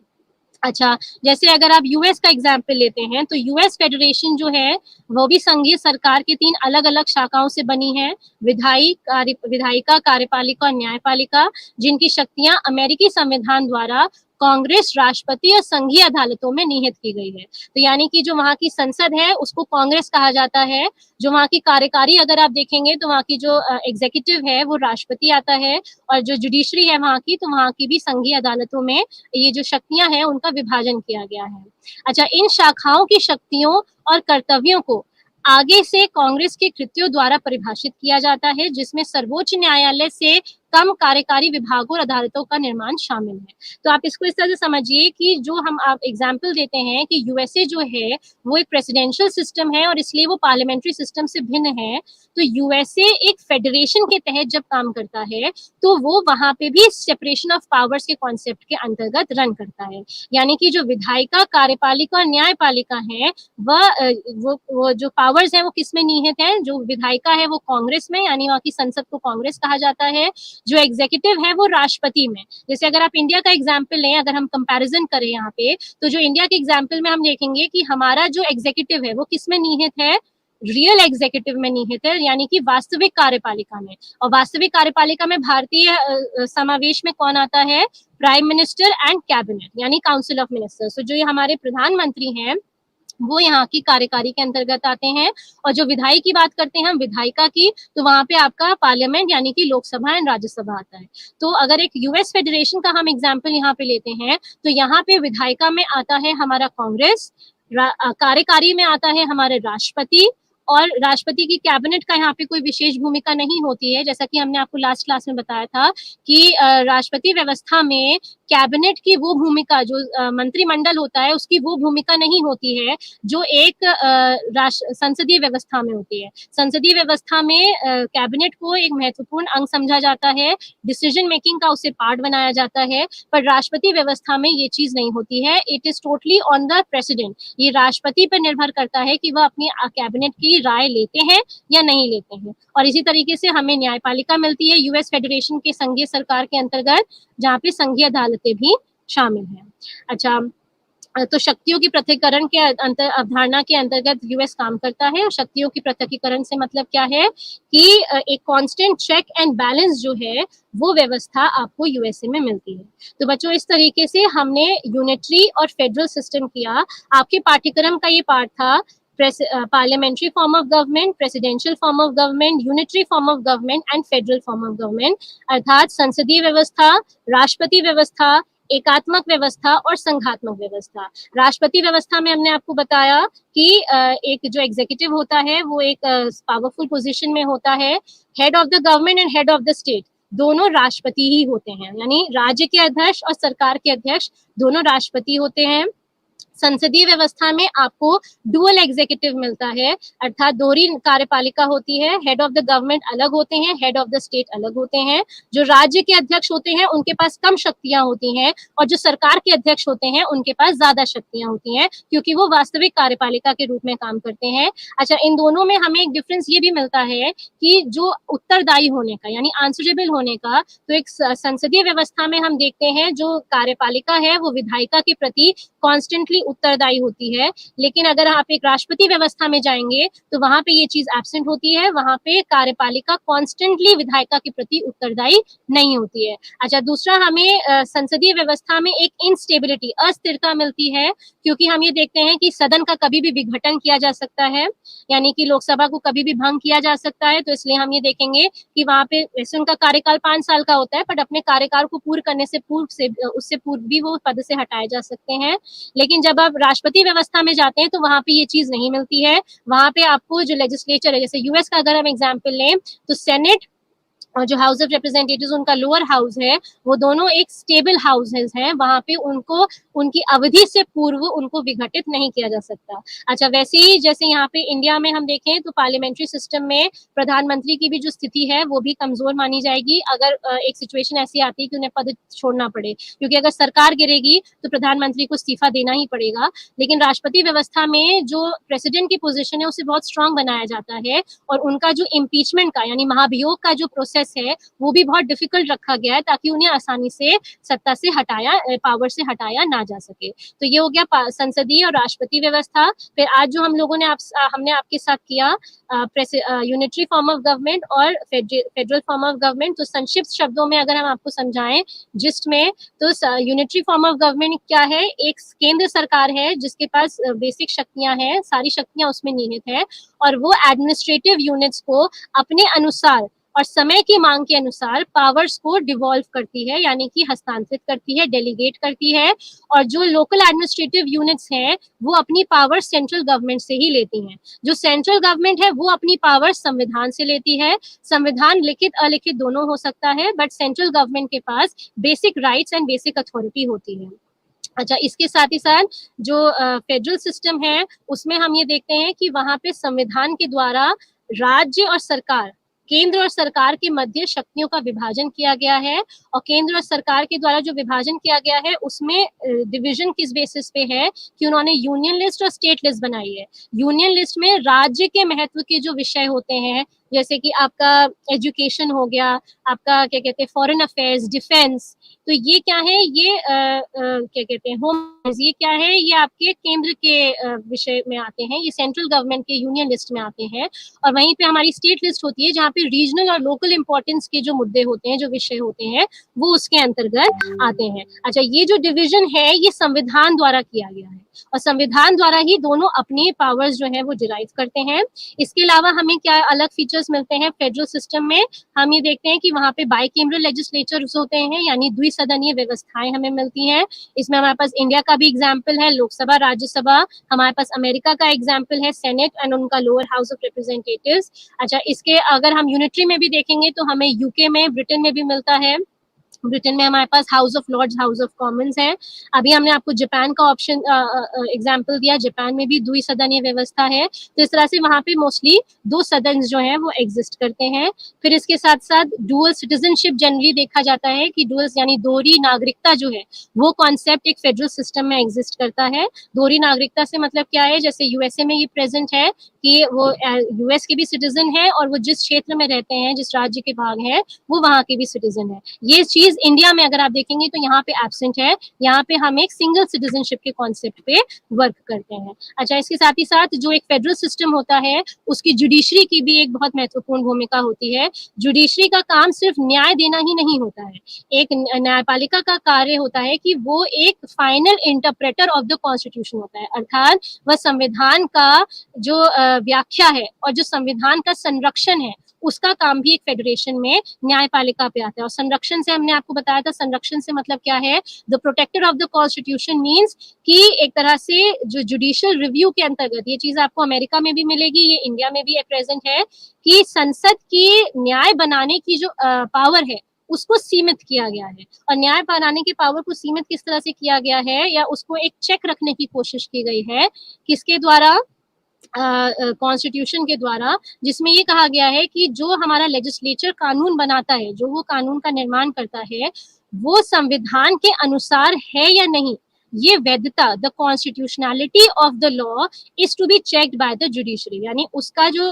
अच्छा, जैसे अगर आप यूएस का एग्जाम्पल लेते हैं तो यूएस फेडरेशन जो है वो भी संघीय सरकार की 3 अलग अलग शाखाओं से बनी है, विधायिका, कार्यपालिका और न्यायपालिका, जिनकी शक्तियां अमेरिकी संविधान द्वारा कांग्रेस, राष्ट्रपति और संघीय अदालतों में निहित की गई है। तो यानी कि जो वहाँ की संसद है उसको कांग्रेस कहा जाता है, जो वहाँ की कार्यकारी अगर आप देखेंगे तो वहाँ की जो एग्जीक्यूटिव है वो राष्ट्रपति आता है और जो जुडिशरी है वहाँ की, तो वहाँ की भी संघीय अदालतों में ये जो शक्तियां हैं उनका विभाजन किया गया है। अच्छा, इन शाखाओं की शक्तियों और कर्तव्यों को आगे से कांग्रेस के कृत्यों द्वारा परिभाषित किया जाता है, जिसमें सर्वोच्च न्यायालय से कम कार्यकारी विभागों और अदालतों का निर्माण शामिल है। तो आप इसको इस तरह से समझिए कि जो हम आप एग्जाम्पल देते हैं कि यूएसए जो है वो एक प्रेसिडेंशियल सिस्टम है और इसलिए वो पार्लियामेंट्री सिस्टम से भिन्न है। तो यूएसए एक फेडरेशन के तहत जब काम करता है तो वो वहां पे भी सेपरेशन ऑफ पावर्स के कॉन्सेप्ट के अंतर्गत रन करता है, यानी कि जो विधायिका, कार्यपालिका और न्यायपालिका है वो जो पावर्स है वो किस में निहित है। जो विधायिका है वो कांग्रेस में, यानी वहाँ की संसद को कांग्रेस कहा जाता है। जो एग्जीक्यूटिव है वो राष्ट्रपति में। जैसे अगर आप इंडिया का एग्जाम्पल लें, अगर हम कंपैरिजन करें यहाँ पे, तो जो इंडिया के एग्जाम्पल में हम देखेंगे कि हमारा जो एग्जीक्यूटिव है वो किस में निहित है, रियल एग्जीक्यूटिव में निहित है, यानी कि वास्तविक कार्यपालिका में। और वास्तविक कार्यपालिका में भारतीय समावेश में कौन आता है, प्राइम मिनिस्टर एंड कैबिनेट, यानी काउंसिल ऑफ मिनिस्टर्स। तो जो ये हमारे प्रधानमंत्री हैं वो यहाँ की कार्यकारी के अंतर्गत आते हैं। और जो विधायी की बात करते हैं हम, विधायिका की, तो वहां पे आपका पार्लियामेंट यानी कि लोकसभा एंड राज्यसभा आता है। तो अगर एक यूएस फेडरेशन का हम एग्जाम्पल यहाँ पे लेते हैं तो यहाँ पे विधायिका में आता है हमारा कांग्रेस, कार्यकारी में आता है हमारे राष्ट्रपति, और राष्ट्रपति की कैबिनेट का यहाँ पे कोई विशेष भूमिका नहीं होती है। जैसा कि हमने आपको लास्ट क्लास में बताया था कि राष्ट्रपति व्यवस्था में कैबिनेट की वो भूमिका, जो मंत्रिमंडल होता है उसकी वो भूमिका नहीं होती है जो एक संसदीय व्यवस्था में होती है। संसदीय व्यवस्था में कैबिनेट को एक महत्वपूर्ण अंग समझा जाता है, डिसीजन मेकिंग का उसे पार्ट बनाया जाता है, पर राष्ट्रपति व्यवस्था में ये चीज नहीं होती है। It is totally on the president, ये राष्ट्रपति पर निर्भर करता है कि वह अपनी कैबिनेट की राय लेते हैं या नहीं लेते हैं। और इसी तरीके से हमें न्यायपालिका मिलती है यूएस फेडरेशन के संघीय सरकार के अंतर्गत, जहाँ पे संघीय अदालतें भी शामिल हैं। अच्छा, तो शक्तियों की पृथकीकरण के अवधारणा के अंतर्गत यूएस काम करता है। और शक्तियों की पृथकीकरण से मतलब क्या है कि एक कांस्टेंट चेक एंड बैलेंस जो है वो व्यवस्था आपको यूएसए में मिलती है। तो बच्चों, इस तरीके से हमने यूनिटरी और फेडरल सिस्टम किया। आपके पाठ्यक्रम का ये पार्ट था parliamentary form of government, presidential form of government, unitary form of government and federal form of government. अर्थात संसदीय व्यवस्था, राष्ट्रपति व्यवस्था, एकात्मक व्यवस्था और संघात्मक व्यवस्था। राष्ट्रपति व्यवस्था में हमने आपको बताया कि एक जो एग्जीक्यूटिव होता है वो एक पावरफुल पोजीशन में होता है। Head of the government and head of the state दोनों राष्ट्रपति ही होते हैं, यानी राज्य के अध्यक्ष और सरकार के अध्यक्ष दोनों राष्ट्रपति होते हैं। संसदीय व्यवस्था में आपको डुअल एग्जीक्यूटिव मिलता है, अर्थात दोहरी कार्यपालिका होती है। हेड ऑफ द गवर्नमेंट अलग होते हैं, हेड ऑफ द स्टेट अलग होते हैं। जो राज्य के अध्यक्ष होते हैं उनके पास कम शक्तियां होती हैं और जो सरकार के अध्यक्ष होते हैं उनके पास ज्यादा शक्तियां होती हैं, क्योंकि वो वास्तविक कार्यपालिका के रूप में काम करते हैं। अच्छा, इन दोनों में हमें एक डिफरेंस ये भी मिलता है कि जो उत्तरदायी होने का यानी आंसरेबल होने का, तो एक संसदीय व्यवस्था में हम देखते हैं जो कार्यपालिका है वो विधायिका के प्रति कॉन्स्टेंटली उत्तरदायी होती है। लेकिन अगर आप एक राष्ट्रपति व्यवस्था में जाएंगे तो वहां पे ये चीज एब्सेंट होती है, वहां पे कार्यपालिका कॉन्स्टेंटली विधायिका के प्रति उत्तरदायी नहीं होती है। अच्छा, दूसरा हमें संसदीय व्यवस्था में एक इनस्टेबिलिटी, अस्थिरता मिलती है, क्योंकि हम ये देखते हैं कि सदन का कभी भी विघटन किया जा सकता है, यानी कि लोकसभा को कभी भी भंग किया जा सकता है। तो इसलिए हम ये देखेंगे कि वहां पे वैसे उनका कार्यकाल 5 साल का होता है, बट अपने कार्यकाल को पूर्ण करने से उससे पूर्व भी वो पद से हटाए जा सकते हैं। लेकिन जब आप राष्ट्रपति व्यवस्था में जाते हैं तो वहां पे ये चीज नहीं मिलती है। वहां पे आपको जो लेजिस्लेचर है, जैसे यूएस का अगर हम एग्जांपल लें तो सेनेट और जो हाउस ऑफ रिप्रेजेंटेटिव्स उनका लोअर हाउस है, वो दोनों एक स्टेबल हाउसेस हैं। वहां पे उनको उनकी अवधि से पूर्व उनको विघटित नहीं किया जा सकता। अच्छा, वैसे ही जैसे यहाँ पे इंडिया में हम देखें तो पार्लियामेंट्री सिस्टम में प्रधानमंत्री की भी जो स्थिति है वो भी कमजोर मानी जाएगी अगर एक सिचुएशन ऐसी आती है कि उन्हें पद छोड़ना पड़े, क्योंकि अगर सरकार गिरेगी तो प्रधानमंत्री को इस्तीफा देना ही पड़ेगा। लेकिन राष्ट्रपति व्यवस्था में जो प्रेसिडेंट की पोजीशन है उसे बहुत स्ट्रांग बनाया जाता है और उनका जो इम्पीचमेंट का यानी महाभियोग का जो प्रोसेस है वो भी बहुत डिफिकल्ट रखा गया है, ताकि उन्हें आसानी से सत्ता से पावर से हटाया ना जा सके। तो ये हो गया संसदीय और राष्ट्रपति व्यवस्था। फिर आज जो हम लोगों ने हमने आपके साथ किया यूनिटरी फॉर्म ऑफ गवर्नमेंट और फेडरल फॉर्म ऑफ गवर्नमेंट। तो संक्षिप्त शब्दों में अगर हम आपको समझाएं जिस्ट में, तो यूनिटरी फॉर्म ऑफ गवर्नमेंट क्या है? एक केंद्र सरकार है जिसके पास बेसिक शक्तियां हैं, सारी शक्तियां उसमें निहित है, और वो एडमिनिस्ट्रेटिव यूनिट्स को अपने अनुसार और समय की मांग के अनुसार पावर्स को डिवॉल्व करती है, यानी कि हस्तांतरित करती है, डेलीगेट करती है। और जो लोकल एडमिनिस्ट्रेटिव यूनिट्स हैं वो अपनी पावर सेंट्रल गवर्नमेंट से ही लेती हैं। जो सेंट्रल गवर्नमेंट है वो अपनी पावर संविधान से लेती है। संविधान लिखित अलिखित दोनों हो सकता है, बट सेंट्रल गवर्नमेंट के पास basic rights and basic authority होती है। अच्छा, इसके साथ ही साथ जो फेडरल सिस्टम है उसमें हम ये देखते हैं कि वहां पे संविधान के द्वारा राज्य और सरकार, केंद्र और सरकार के मध्य शक्तियों का विभाजन किया गया है। और केंद्र और सरकार के द्वारा जो विभाजन किया गया है उसमें डिवीजन किस बेसिस पे है कि उन्होंने यूनियन लिस्ट और स्टेट लिस्ट बनाई है। यूनियन लिस्ट में राज्य के महत्व के जो विषय होते हैं, जैसे कि आपका एजुकेशन हो गया, आपका क्या कहते हैं फॉरेन अफेयर्स, डिफेंस, तो ये क्या है, ये क्या कहते हैं होम, ये क्या है, ये आपके केंद्र के विषय में आते हैं, ये सेंट्रल गवर्नमेंट के यूनियन लिस्ट में आते हैं। और वहीं पे हमारी स्टेट लिस्ट होती है जहाँ पे रीजनल और लोकल इंपॉर्टेंस के जो मुद्दे होते हैं, जो विषय होते हैं, वो उसके अंतर्गत आते हैं। अच्छा, ये जो डिवीजन है ये संविधान द्वारा किया गया है और संविधान द्वारा ही दोनों अपनी पावर्स जो है वो डिराइव करते हैं। इसके अलावा हमें क्या अलग फीचर्स मिलते हैं फेडरल सिस्टम में? हम ये देखते हैं कि वहाँ पे बाइकेमरल लेजिस्लेचर्स होते हैं, यानी द्विसदनीय व्यवस्थाएं हमें मिलती हैं। इसमें हमारे पास इंडिया का भी एग्जाम्पल है, लोकसभा, राज्यसभा। हमारे पास अमेरिका का एग्जाम्पल है, सेनेट एंड उनका लोअर हाउस ऑफ रिप्रेजेंटेटिव्स। अच्छा, इसके अगर हम यूनिटरी में भी देखेंगे तो हमें यूके में, ब्रिटेन में भी मिलता है। ब्रिटेन में हमारे पास House of Lords, House of Commons है। अभी हमने आपको जापान का ऑप्शन एग्जांपल दिया, जापान में भी द्विसदनीय व्यवस्था है। तो इस तरह से वहां पे मोस्टली 2 सदन जो हैं वो एग्जिस्ट करते हैं। फिर इसके साथ साथ डुअल सिटीजनशिप जनरली देखा जाता है कि डुअल यानी दोहरी नागरिकता जो है वो कॉन्सेप्ट एक फेडरल सिस्टम में एग्जिस्ट करता है। दोहरी नागरिकता से मतलब क्या है, जैसे यूएसए में ये प्रेजेंट है कि वो यूएस के भी सिटीजन है और वो जिस क्षेत्र में रहते हैं, जिस राज्य के भाग है, वो वहाँ के भी सिटीजन है। ये चीज इंडिया में अगर आप देखेंगे तो यहाँ पे एब्सेंट है। यहाँ पे हम एक सिंगल सिटीजनशिप के कॉन्सेप्ट पे वर्क करते हैं। अच्छा, इसके साथ ही साथ जो एक फेडरल सिस्टम होता है, उसकी जुडिशरी की भी एक बहुत महत्वपूर्ण भूमिका होती है। जुडिशरी का काम सिर्फ न्याय देना ही नहीं होता है। एक न्यायपालिका का कार्य होता है कि वो एक final interpreter of the constitution होता है, अर्थात वह संविधान का जो व्याख्या है और जो संविधान का संरक्षण है, उसका काम भी एक फेडरेशन में न्यायपालिका पे आता है। और संरक्षण से हमने आपको बताया था, संरक्षण से मतलब क्या है, the protector of the constitution means कि एक तरह से जो जुडिशियल रिव्यू के अंतर्गत, ये चीज आपको अमेरिका में भी मिलेगी, ये इंडिया में भी प्रेजेंट है, कि संसद की न्याय बनाने की जो पावर है उसको सीमित किया गया है। और न्याय बनाने की पावर को सीमित किस तरह से किया गया है, या उसको एक चेक रखने की कोशिश की गई है, किसके द्वारा, कॉन्स्टिट्यूशन के द्वारा, जिसमें ये कहा गया है कि जो हमारा लेजिस्लेचर कानून बनाता है, जो वो कानून का निर्माण करता है, वो संविधान के अनुसार है या नहीं, ये वैधता, the constitutionality of the law is to be checked by the judiciary. यानी उसका जो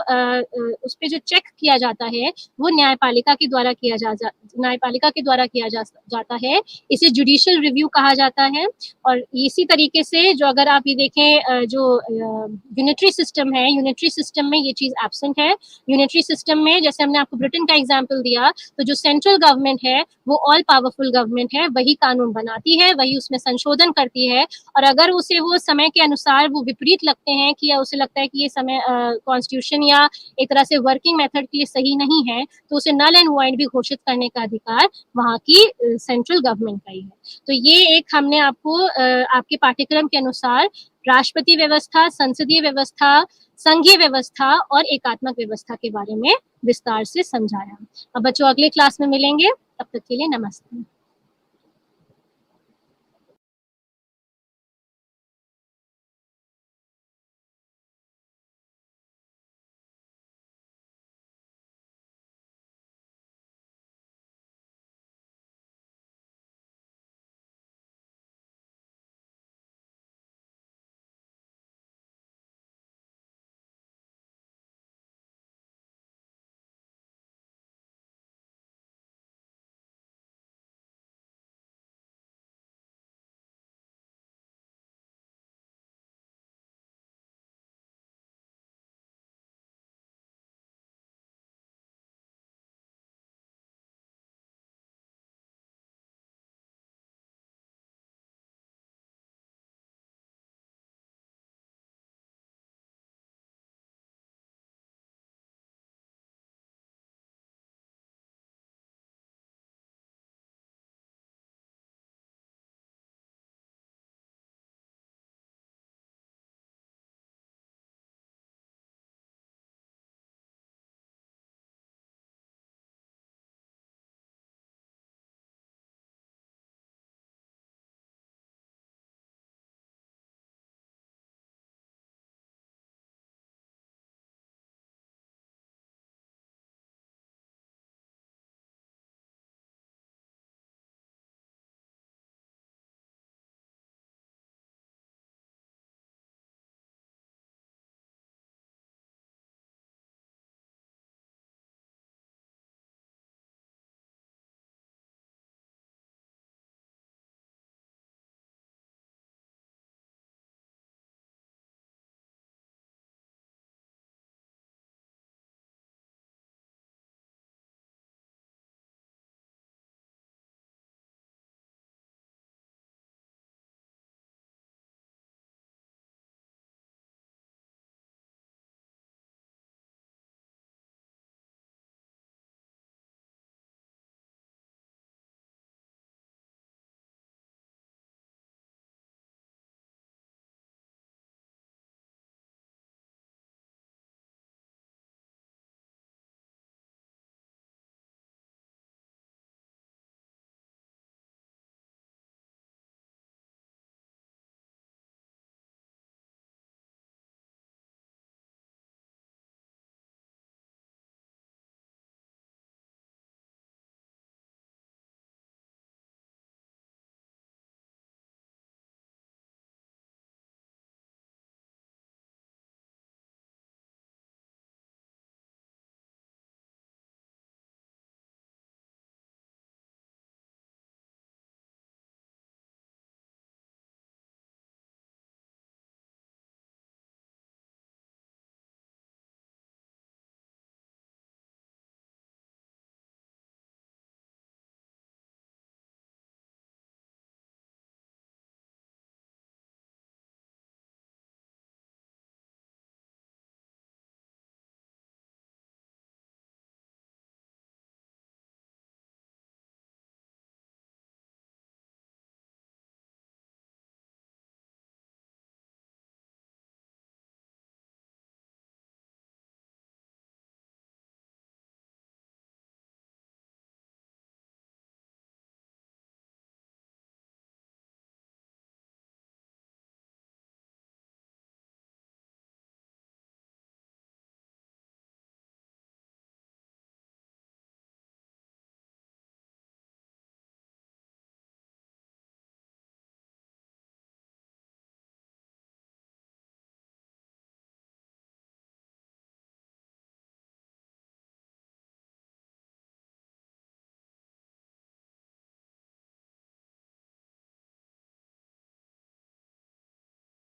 उस पे जो चेक किया जाता है वो न्यायपालिका के द्वारा किया जाता है। इसे जुडिशियल रिव्यू कहा जाता है। और इसी तरीके से जो अगर आप ये देखें, जो यूनिटरी सिस्टम है, यूनिटरी सिस्टम में ये चीज एब्सेंट है। यूनिटरी सिस्टम में जैसे हमने आपको ब्रिटेन का एग्जाम्पल दिया, तो जो सेंट्रल गवर्नमेंट है वो ऑल पावरफुल गवर्नमेंट है, वही कानून बनाती है, वही उसमें संशोधन करती है। और अगर उसे वो समय के अनुसार वो विपरीत लगते हैं कि, या उसे लगता है कि ये समय कॉन्स्टिट्यूशन या एक तरह से वर्किंग मेथड के लिए सही नहीं है, तो उसे नल एंड वॉइड भी घोषित करने का अधिकार वहाँ की सेंट्रल गवर्नमेंट का ही है। तो ये एक हमने आपको आपके पाठ्यक्रम के अनुसार राष्ट्रपति व्यवस्था, संसदीय व्यवस्था, संघीय व्यवस्था और एकात्मक व्यवस्था के बारे में विस्तार से समझाया। अब बच्चों अगले क्लास में मिलेंगे, तब तक के लिए नमस्ते।